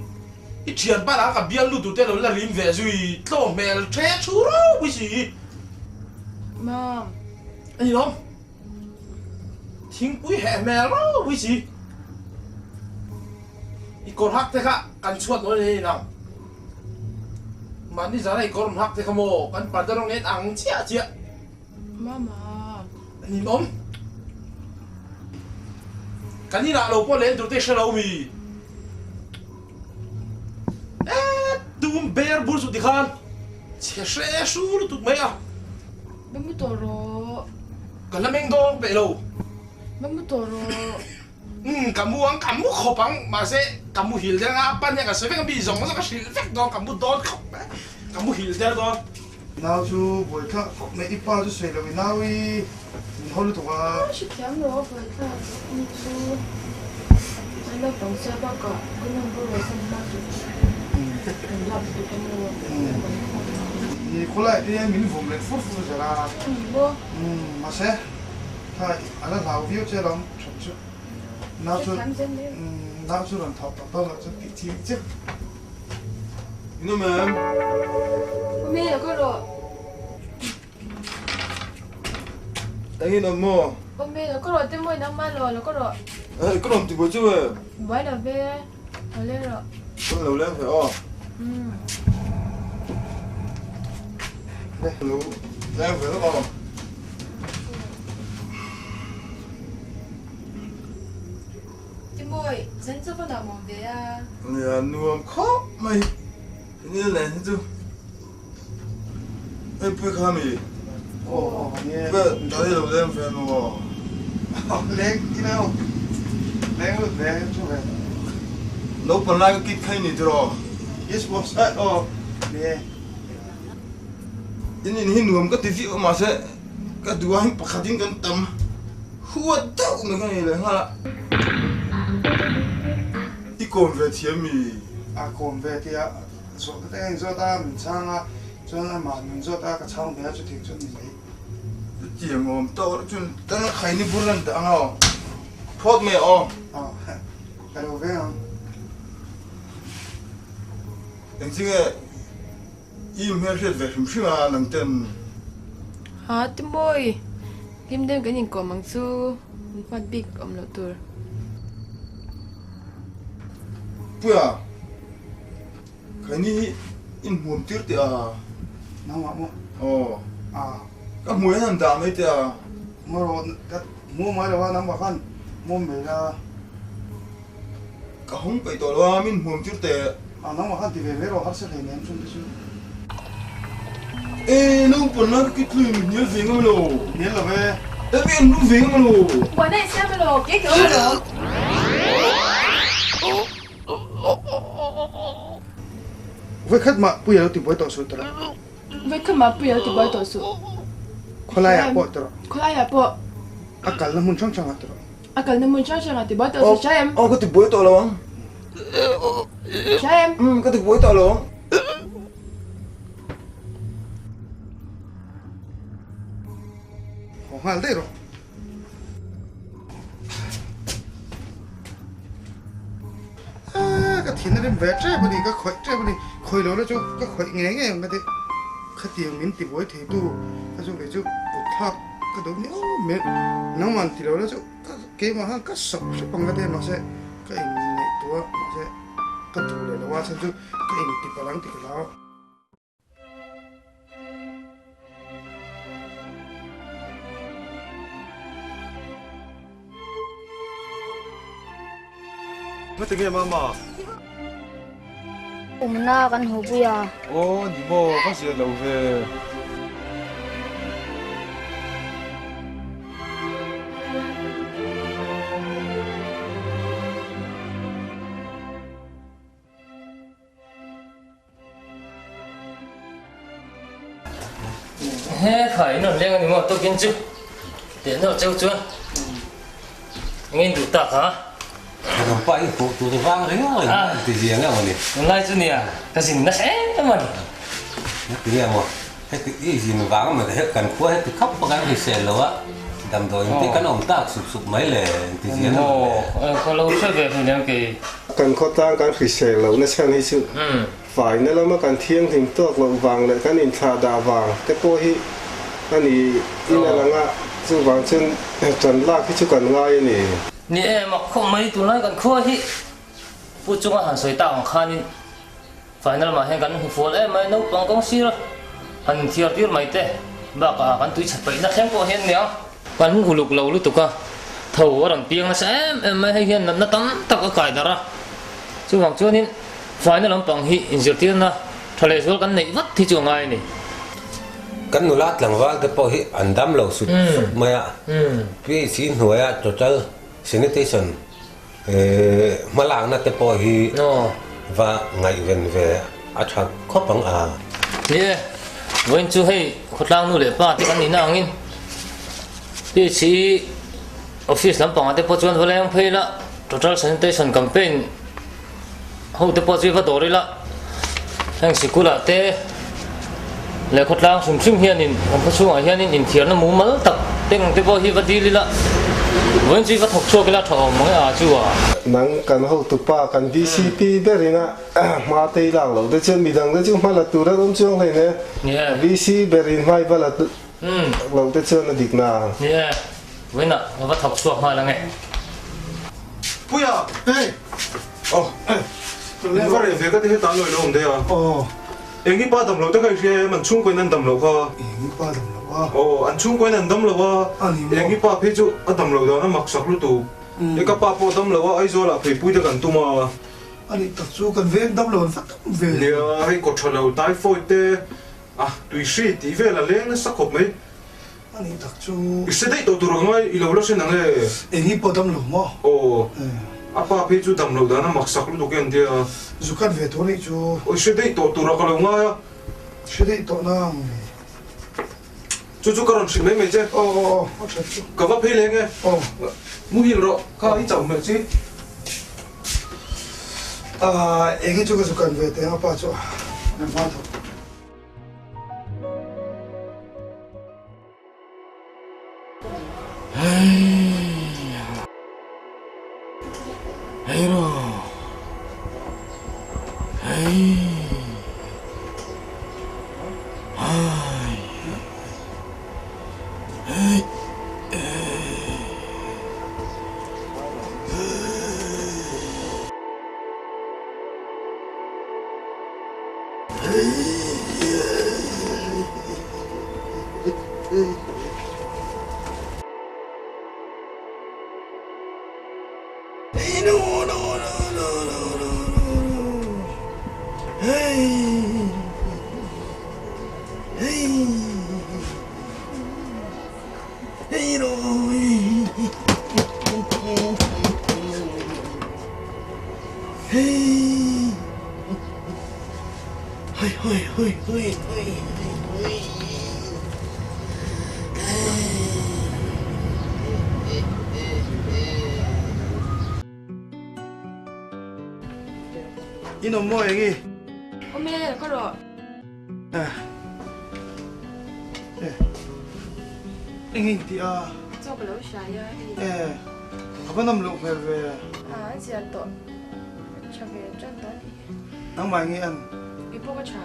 [SPEAKER 7] I thian pa la ka bial lu tu te lo la lim ve zui tlo mel tre chu ro pui si
[SPEAKER 1] mom
[SPEAKER 7] Ani no Thing pui he me ro pui si I kor hak te ka kan chuat no ni na Mani zara I kor hak te ka mo kan pa da rong net ang chia
[SPEAKER 1] mama
[SPEAKER 7] Ani no
[SPEAKER 11] kan ni na lo po len tur te shalo mi tum bear bur su dikhan che she su lu tu mai a
[SPEAKER 1] Bamu toro.
[SPEAKER 11] kalameng dong pe lo
[SPEAKER 1] Bamu toro.
[SPEAKER 11] kamu ang kamu khopang mahse kamu hil der nga pan ya ka se veng bi zong ma ka shil vek dong kamu don khop kamu hil der dong
[SPEAKER 2] nào chú buổi thợ mẹ đi bao chú sấy là vì nào đi hôm nay tụi bà
[SPEAKER 1] Shi tiang lo fa ta ni su. Ai lo tong sa ba ka. Ko nam bo lo sa ma tu. Kan la tu kan lo.
[SPEAKER 2] thì có lại thì mình vùng lên phút phút rồi là
[SPEAKER 1] Bo.
[SPEAKER 2] mà sẽ thay anh là nào view chơi lắm chậm chút nào chú nào chú làm thọ tập đâu là chú kỹ chi chứ
[SPEAKER 11] 이놈은
[SPEAKER 1] Me ko ro.
[SPEAKER 7] Anh em mò,
[SPEAKER 1] Me ko ro te mo na ma lo ko ro.
[SPEAKER 7] cái đồng thì bữa chưa về,
[SPEAKER 1] Bai la ve. Ale ro.
[SPEAKER 7] con lâu lên phải đây lâu lên phải đó
[SPEAKER 1] Ti moi, sen sa fa na mo ve a.
[SPEAKER 7] nhà nuông khó mày, như này chứ, em bữa khám gì,
[SPEAKER 2] ồ nghe
[SPEAKER 7] bữa đó thì lâu lên phải nó
[SPEAKER 2] lên đi nào lên luôn về chú về
[SPEAKER 7] nấu phần lai cái kít khay này rồi,
[SPEAKER 2] yes boss nè
[SPEAKER 7] ini nuông cái tivi mà sẽ cái dua anh pakai din kan tam, huat tau mereka ni lah ngalah. Ikon về thiêm mi,
[SPEAKER 2] à còn về thì số cái anh cho ta mình sang cho nó mà mình cho ta cái sang về cho thiệt cho mình lấy
[SPEAKER 7] chiang om tao đó chun, tao nó khai ni bulan tao ngao, phốt mẹ om,
[SPEAKER 2] cái đầu về không
[SPEAKER 7] anh xin nghe, im hết hết về chúng sinh à nằm tên,
[SPEAKER 1] Ha ti moi. Kim dem kan in ko mang su. Pat big om lo tur.
[SPEAKER 7] bữa khai ni in muôn tiệt tiệt à,
[SPEAKER 2] nào mà
[SPEAKER 7] các muối làm đam ấy tiệt à,
[SPEAKER 2] rồi cái mua máy là năm bạc khăn mua về là
[SPEAKER 7] các hông phải tổ lo min muôn tiệt tiệt,
[SPEAKER 2] năm bạc khăn thì về rồi hát sẽ thành ném xuống chứ
[SPEAKER 7] ê nấu phần nó cái thứ mình nhớ gì không lo,
[SPEAKER 2] nhớ là về
[SPEAKER 7] em biết nấu gì không lo.
[SPEAKER 1] Qua đây xem lo, cái kiểu lo.
[SPEAKER 2] với khách mà bây giờ thì buổi tối sụt rồi
[SPEAKER 1] Ve ka ma pu ya ti bai to su.
[SPEAKER 2] khó lại à bộ rồi
[SPEAKER 1] Ko la ya po.
[SPEAKER 2] akal là muốn chăng chăng rồi
[SPEAKER 1] Akal na mun cha cha ti bai to su cha em.
[SPEAKER 7] Có thể buổi tổ lo,
[SPEAKER 1] Cha em.
[SPEAKER 7] có thể buổi tổ lo.
[SPEAKER 2] không hal đấy rồi cái thiên này về trái bên này cái khói lỗ nó chú cái khói nghe nghe mà thế cái tiền mình thì buổi thì tu cái chú để chú bột tháp cái đồ này mình nấu mặn thì lỗ nó chú cái mà cái sập bằng cái thế mà sẽ cái này tua mà sẽ cái thủ này là qua sẽ chú cái này thì phải lắng thì cái lão
[SPEAKER 7] Mất tiếng nghe mà.
[SPEAKER 12] Na kan hubia.
[SPEAKER 7] Ô, đi bộ có gì đâu về.
[SPEAKER 6] he phải nó lên anh mà tôi kiến chứ để nó treo chuan nghe đủ tạc hả
[SPEAKER 13] Không phải phụ tụi vang đấy rồi thì gì nữa mà nè
[SPEAKER 6] lại chứ nè cái gì nó sẽ mà
[SPEAKER 13] cái gì mà hết cái gì mà vang mà hết cần quá hết khóc bao cái gì lâu á đầm rồi cái cái ông tác sụp sụp mấy lệ thì gì nữa
[SPEAKER 6] có lâu chưa về thì nên cái
[SPEAKER 14] cần khó tăng cần phải xe lâu nó sang hết sự phải nên là mà cần thiêng thì tốt lâu vàng lại cái nhìn thà đà vàng cái cô hi anh đi in là ngã chú vàng chân trần lạc cái chú cần ngay nè
[SPEAKER 6] nè mà không mấy tụi nó còn khua hi phụ chúng hẳn soi tạo hàng khan phải nên mà hay gần phụ em mấy nấu bằng công xí rồi hẳn thiệt tiết mấy tệ bạc à gần túi chặt bậy nó kém cô hen nè gần hủ lục lâu lúc tục à
[SPEAKER 15] thầu ở đằng tiếng nó sẽ mấy hay hian nó tắm tắc cái cài đó ra chứ hoặc cho nên phải nó làm bằng hi in giờ tiền na thôi lấy số cái này vắt thì chưa ngay này
[SPEAKER 13] kan nulat lang wal te po hi andam lo su maya PHE hnuaia Total Sanitation malang na te po hi và ngai ven ve a thak khopang a
[SPEAKER 15] yeah when chu hey khotlang nu le pa ti kan ni na angin PHE office lam pang ate po chuan voleng phei la Total Sanitation Campaign ho te po chi va dori la hang sikula te le khotlang sum hian in om phu chuang hian in thiar na mu mal tak teng te po hi va di li la when chi va thok chu ke la thom mai a chu a
[SPEAKER 14] nang kan ho tu pa kan VCP berina ma te lang lo de chen mi dang de chu ma la tu ra dom chuang le ne VC berin mai ba la lo de chen dik na
[SPEAKER 15] yeah when na va thok chu ma la nge
[SPEAKER 5] puya hey oh le va re ve ka te tan loi lo om de a Engi pa dam lo ta kai she man chung koi nan dam lo kha
[SPEAKER 2] Engi pa dam lo wa
[SPEAKER 5] an chung koi nan dam lo wa Engi pa phe chu a dam lo da na mak sak lu tu e ka pa po dam lo wa ai zo la phe pui de kan tu ma
[SPEAKER 2] ani tak chu kan ve dam lo fat ve
[SPEAKER 5] le hai ko thalo typhoid te tui shi ti ve la leng sa khop mai
[SPEAKER 2] ani tak chu
[SPEAKER 5] se dei to tu ro ngai I lo lo se nang le
[SPEAKER 2] Engi pa dam lo mo
[SPEAKER 5] apa phe chu dam lo da na mak sak lu tu ken dia
[SPEAKER 2] zukat ve to ni chu
[SPEAKER 5] oi se dei to tu ro ka lo nga ya
[SPEAKER 2] se dei to na
[SPEAKER 5] chu karon sing mai mai che ka va phe le nge mu hi ro ka I chau me chi
[SPEAKER 2] Engi chu ka zukat ve te apa chu na ma tho
[SPEAKER 11] hey ro hey ai hey
[SPEAKER 2] Ino mo Engi
[SPEAKER 16] Ome ko ro
[SPEAKER 2] Engi ti a
[SPEAKER 16] cho ko lo sha ya
[SPEAKER 2] apa nam lo mer ve
[SPEAKER 16] sia to cha ve chan to
[SPEAKER 2] nang mai ngi an
[SPEAKER 16] I po ko cha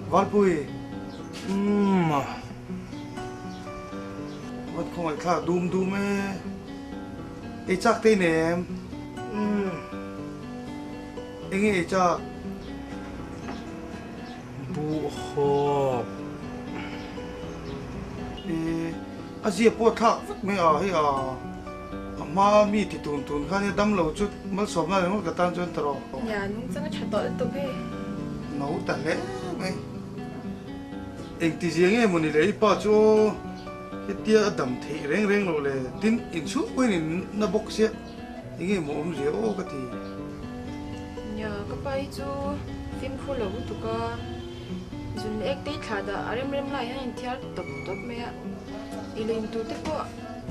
[SPEAKER 2] wal pui wat khong ai kha dum me e chak te nem Engi e chak bu ho azia po thak me a hi a ma mi ti tun kha ni dam lo chu mal som na ngo ka tan chon tro
[SPEAKER 16] ya nung chang cha to to be
[SPEAKER 2] no ta le me eng ti jiang e moni le pa chu ke tia dam thei reng lo le tin in su ko ni na bok se nge mo om je o ka ti
[SPEAKER 16] ya ka pai chu film Phuloh tu ka jun ek te thada arem lai ha in thiar top me ilin tu te po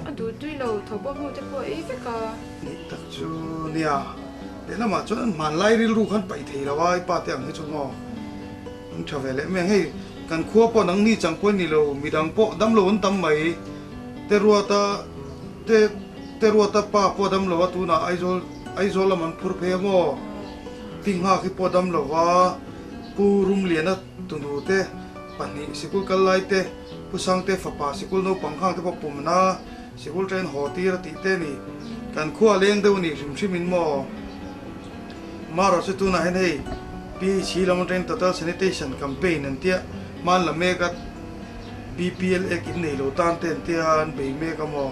[SPEAKER 16] adu tui lo thobo mu te po e ke ka
[SPEAKER 2] ni tak chu nia de na ma chu man lai ril ru khan pai thei la wai pa te ang he chu ngo ang thavele me hei kan khuwa po nang ni chang po ni lo midang po dam lo on tam mai te ruata pa po dam lo tu na aizol la man phur phe mo ting ha ki po dam lo wa pu rum liana tunu te pani sikul kalai te pusang te fapa sikul no pangkhang te pumna sikul train hoti ra ti te ni kan khuwa leng de ni rim mo maro se tu na hen hei PHE lam train Total Sanitation Campaign an tia man la me ka BPL ek in nei lo tan ten te an be me ka mo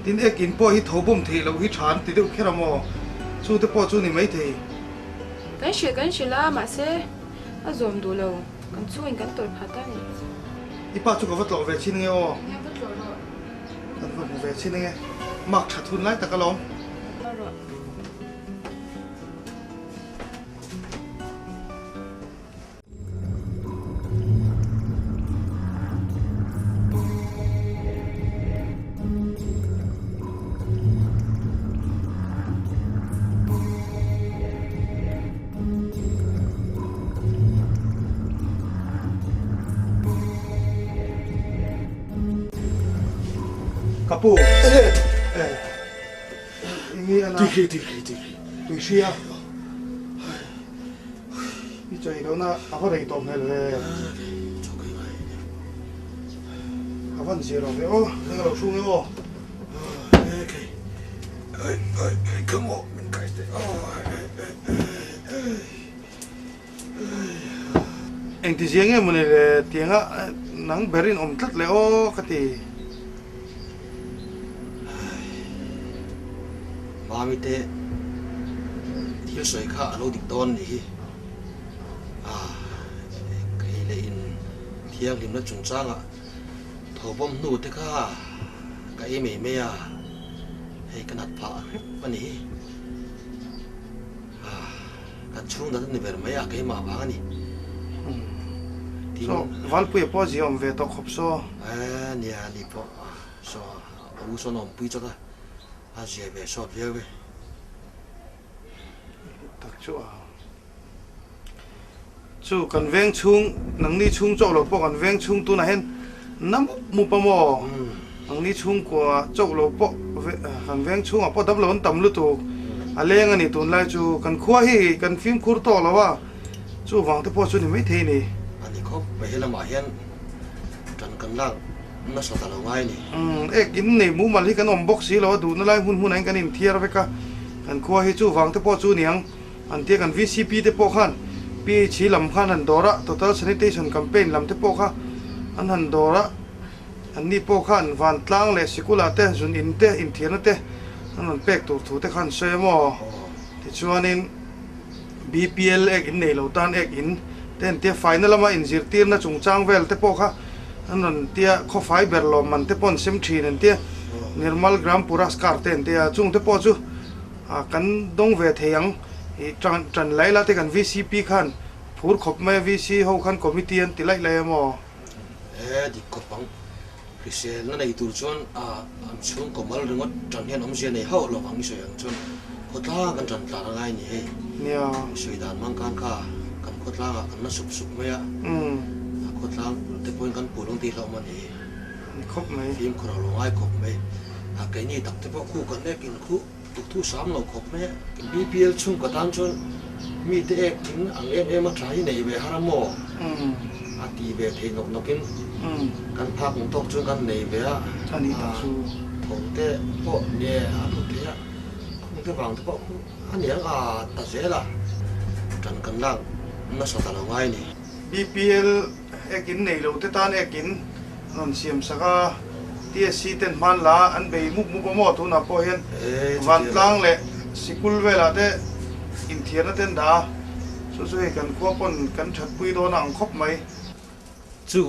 [SPEAKER 2] tin ekin po hi thobum thei lo hi than ti deuh kheramo chu te po chu ni mai thei
[SPEAKER 16] kan shila mahse a zom du lo kan chuin kan tor phata ni
[SPEAKER 2] ipa chu ka vatlo ve chin nge o
[SPEAKER 16] ya vat lo ro
[SPEAKER 2] kan vat ve chin nge mak tha thun lai takalom
[SPEAKER 16] ro
[SPEAKER 2] kapu ini ana ti sia ni chai lo na apa rei tom hel le avan zero ve o na lo su nge o ai come on min kai te anh thì riêng em này tiếng á nắng berin om tlat le o kati
[SPEAKER 7] mi te thiếu soi kha alo dik ton ni kai le in thiang lim na chung changa thobom nu te kha kai me me ya hei kanat pha pani kan chung da ni ber me ya kai ma ba ni
[SPEAKER 2] so val pu po ji om ve to khop so
[SPEAKER 7] ni a ni po so u so nom pu cho ka a je be so ve ve
[SPEAKER 2] tak chu kan veng chung nang ni chung chok lo po kan veng chung tu na hen nam mu pa mo nang ni chung kwa chok lo po kan veng chung a po dam lo tam lu tu a leng ani tun lai chu kan khua hi kan phim khur to lo wa chu wang te po chu ni mai the ni
[SPEAKER 7] ani khop be hela ma hian kan lang na sa ta lo ngai ni
[SPEAKER 2] ek in nei mu mal hi kan om box hi lo du na lai hun ai kan in thiar ve ka kan khua hi chu wang te po chu niang an te kan VCP te po khan PHE lam khan han dora Total Sanitation Campaign lam te po kha an han dora an ni po khan van tlang le sikula te jun in te in thiana te an pek tur thu te khan se mo ti chuanin BPL ek in nei lo tan ek in ten te final ama in zirtir na chungchang vel te po kha an tia kho fiber lo man te pon sem thin an te nirmal gram puraskar ten te chung te po chu kan dong ve theyang tran lai la te kan VCP khan phur khop me VC ho khan committee an tilai lai mo
[SPEAKER 7] di kopang Christian na nei tur chon am chung komal ringot tran hian om je nei ho lo ang so yang chon khotla kan tran tla ngai ni he
[SPEAKER 2] nia
[SPEAKER 7] suidan mang kan kha kan khotla kan na sup me ya khotla te point kan pulong ti lo man ni
[SPEAKER 2] khop mai
[SPEAKER 7] phim khro lo ngai khop me cái ni tak te po khu kan nek in khu thu sam lo khop me BPL chung ka tan chon mi te ek tin ang em a trai nei be haramo ati be the nok nokin kan phak ng tok chun kan nei be a
[SPEAKER 2] ani ta chu
[SPEAKER 7] thong te po ne a lu te a khung te wang te po ani ang ta se la kan lang na sa ta lo ngai ni
[SPEAKER 2] BPL ekin nei lo te tan ekin non siam saka TSC ten man la an be muk mo tu na po hen van tlang le sikul vela te in thiana ten da so kan ko pon kan that pui do na ang khop mai
[SPEAKER 7] chu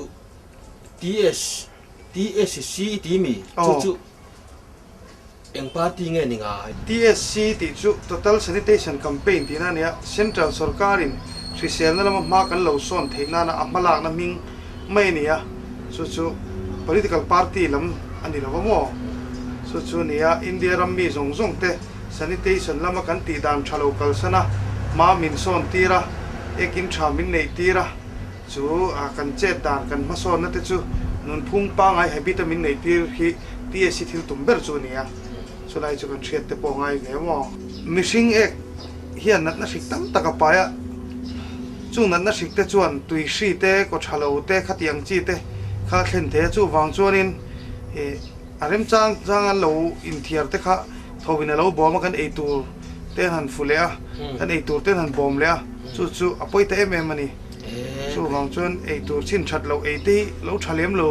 [SPEAKER 7] TSC ti mi chu eng party nge ni nga
[SPEAKER 2] TSC ti chu Total Sanitation Campaign ti na nia central sarkarin Christian na ma kan lo son theina na amala na ming mai nia chu political party lam ani lo mo chu nia India ram mi zong te sanitation lama kan ti dan thalo kal sana ma min son tira ekin tha min nei tira chu kan che dan kan ma son na te chu nun phung pa ngai habit min nei tir hi TSC thil tumber chu nia chu lai chu kan thiat te po ngai ve mo missing ek hian nat na sik tam taka pa ya chu nat na sik te chuan tui hri te ko thalo te khatiang chi te kha thlen the chu wang chuanin arem chang an lo in thiar te kha thowin lo bom kan ei tur te han fule a kan ei tur te han bom le a chu apoi te em ani chu wang chuan ei tur chin that lo ei te lo thalem lo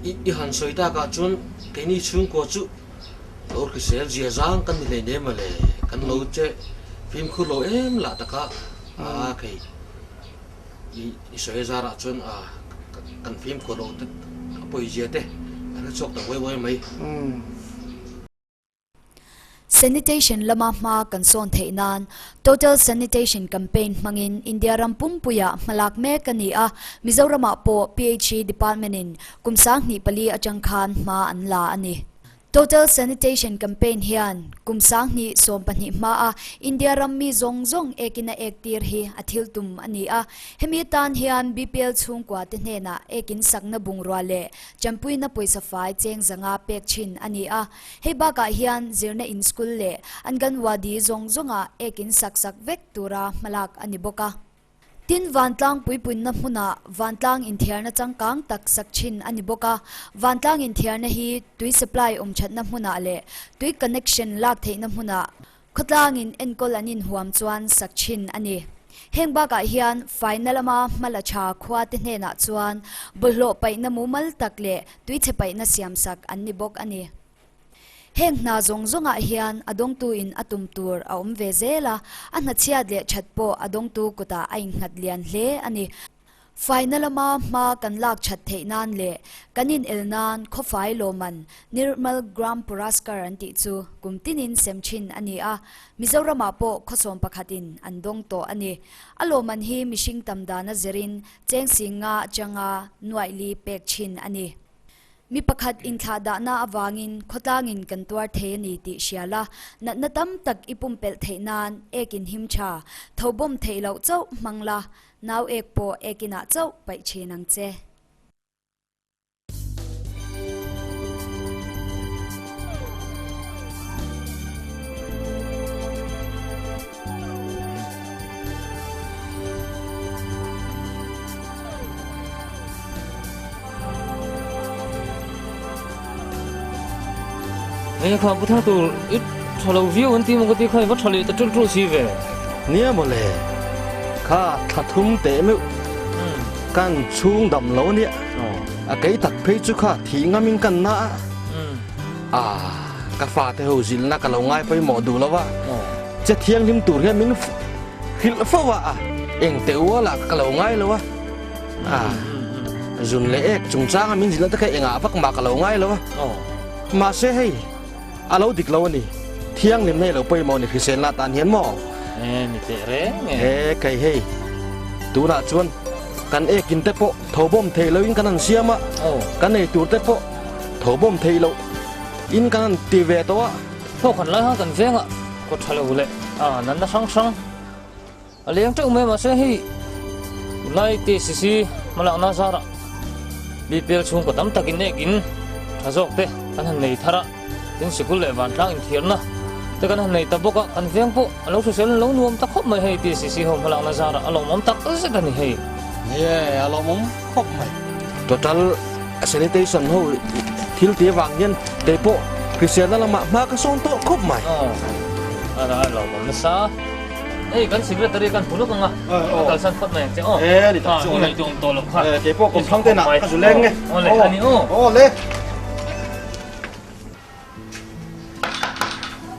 [SPEAKER 7] i han soita ka chun ke ni chung ko chu
[SPEAKER 17] lor ki sel zia zang kan ni le ne ma le kan lo che film Phuloh em la ta ka kai i so e zara chun kan film Phuloh te poi zia te an chok ta wai mai
[SPEAKER 18] Sanitation lama ma kan son theinan Total Sanitation Campaign mangin India rampum puya malak me kania Mizoram po PHE department in kumsang ni pali achangkhan ma anla ani Total Sanitation Campaign hian kumsang ni sompani ma a India rammi zong ekina ektir hi athil tum ani a hemitan hian BPL chungkwa te hena ekin sakna bungrwale champui na poisa fai cheng zanga pek chin ani a heba ka hian zirna in school le angan wadi zonga ekin sak vek tura malak ani boka tin vantlang puipun na hmuna vantlang in thiarna changkang tak sakchin ani boka vantlang in thiarna hi tui supply chatna hmuna le tui connection lak theina hmuna khotlang in enkol anin huam chuan sakchin ani hengba ka hian final ama malacha khwa te hena chuan bullo paina mumal takle tui chepai na siam sak anni bok ani heng na zonga hian adong tu in atum tur a ve zela anna chiat le chatpo adong tu kuta ain ngat lian hle ani final ma kan lak chat theinan le kanin elnan khofai loman nirmal gram puraskar anti chu kumtinin semchin ani a Mizoram po khosom pakhatin andong to ani aloman hi mishing tamdana zerin chengsinga changa nuaili pekchin ani mi pakhat in thada na awangin khotangin kantuar theini ti siala na tam tak ipumpel theinan ekin himcha thobom theilo chau mangla naw ek po ekina chau pai chinang che
[SPEAKER 15] Anh khám bút thang tù ít thằng lâu view anh tìm một cái khai vắt thằng lệ tự trôi xí về
[SPEAKER 7] nia mà lệ khá thật thum tệ mưu can chung đầm lâu nia cái thật phê chú khá thì ngắm mình cần na cái pha thế hồ zil na cái lâu ngay phải mò đủ lâu vợ chết thiêng lim tủ cái mình khil phô vợ anh tiêu là cái lâu ngay lâu dùng lệ chúng trang mình zil na cái anh vắt mà cái lâu ngay lâu mahse hay alo dik lo ni thiang lim nei lo poi mo ni khisen la tan hian mo
[SPEAKER 15] mi te re
[SPEAKER 7] kai hey tu na chuan kan kin te po thobom thei lo in kanan siama kan nei tur te po thobom thei lo in kanan ti ve to
[SPEAKER 15] pho khan lai ha kan venga ko thalo le nan na sang aliang tu me mahse hi lai TSC malak na sara BPL chung ko tam takin nekin thazok te kan han nei thara tin sikul le van tlang in thirna te kan han nei taboka kan veng po alo social lo nuam ta khop mai hei TSC hom halak na zara alo mom tak se kan hei
[SPEAKER 7] alo mom khop mai total sanitation ho thil ti wang yen te po christian la ma ka son to khop mai
[SPEAKER 15] ara alo mom na sa kan secretary kan Phuloh ka nga kal san khot mai che
[SPEAKER 7] di ta chu
[SPEAKER 15] nei tong to lo kha
[SPEAKER 7] te po kom thang te na ka su leng nge
[SPEAKER 15] le ani
[SPEAKER 7] le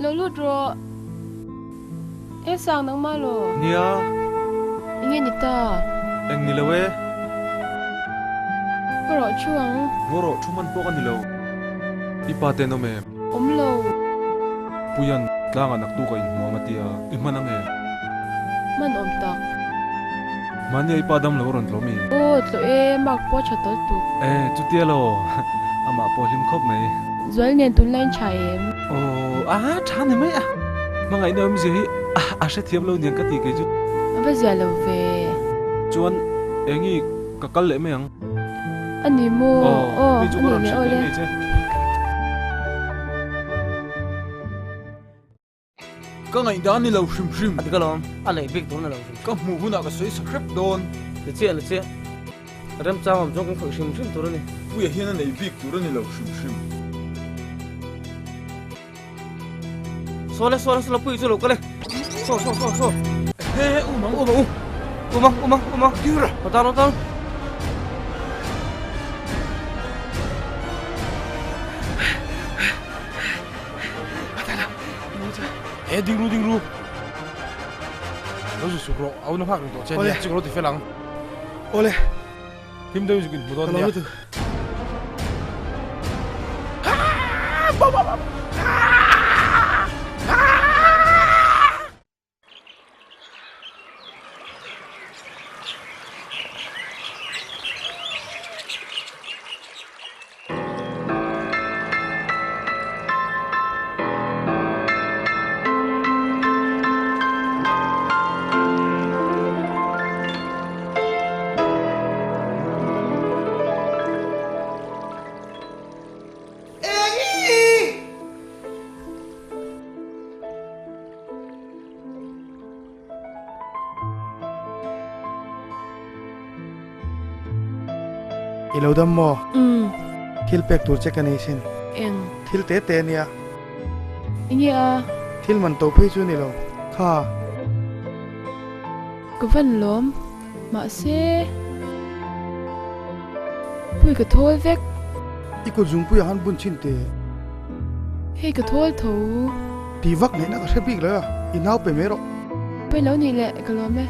[SPEAKER 16] Lolo draw sang nang malo
[SPEAKER 5] nia
[SPEAKER 16] ingin nita
[SPEAKER 5] eng nilawe
[SPEAKER 16] koro chuang
[SPEAKER 5] voro thuman po kan nilaw ipate no me
[SPEAKER 16] omlo
[SPEAKER 5] puyan tanga naktu ka in muamatia imanang
[SPEAKER 16] man omtak
[SPEAKER 5] mania ipadam lo ron lomi
[SPEAKER 16] to mak po chatol tu
[SPEAKER 5] chutialo ama po lim khop mai
[SPEAKER 16] zol nen tun line chaem
[SPEAKER 5] thane mai mangai nom je se thiam lo niang ka ti ke ju
[SPEAKER 16] aba zalo ve
[SPEAKER 5] chuan engi ka kal le meang
[SPEAKER 16] ani mo
[SPEAKER 5] ni chu ron
[SPEAKER 16] ole
[SPEAKER 5] che ka ngai da ni lo shim
[SPEAKER 9] adikalom alai big don lo
[SPEAKER 5] ka mu huna ka soi script don
[SPEAKER 9] le che ram chawam jong ka shim tur ni
[SPEAKER 5] pu ya hian nei big tur ni lo shim
[SPEAKER 9] Sola pui solo kale. So. Umang. Kira. Otan.
[SPEAKER 11] ding ru lo su ro au na phak to chen ya chu ro ti felang
[SPEAKER 2] ole
[SPEAKER 11] tim deu jugin budon ya
[SPEAKER 2] ilo dam mo thil pek tur che kan isen
[SPEAKER 1] eng
[SPEAKER 2] thil te nia
[SPEAKER 1] Engi a
[SPEAKER 2] thil man to phei chu ni lo kha
[SPEAKER 1] ka van lom mahse pui ka thol vek
[SPEAKER 2] iko zum pu han bun chin te
[SPEAKER 1] hei ka thol tho
[SPEAKER 2] ti vak ne na ka sepik la inaw pe mero
[SPEAKER 1] pe lo ni le ka lom le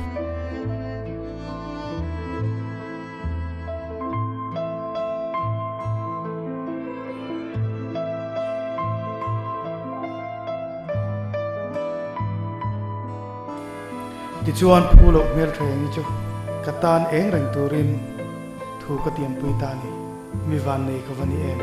[SPEAKER 2] ti chuan Phuloh Hmeltha ni chu katan eng reng turin thu ka tiam pui ta ni mi van nei ka vani em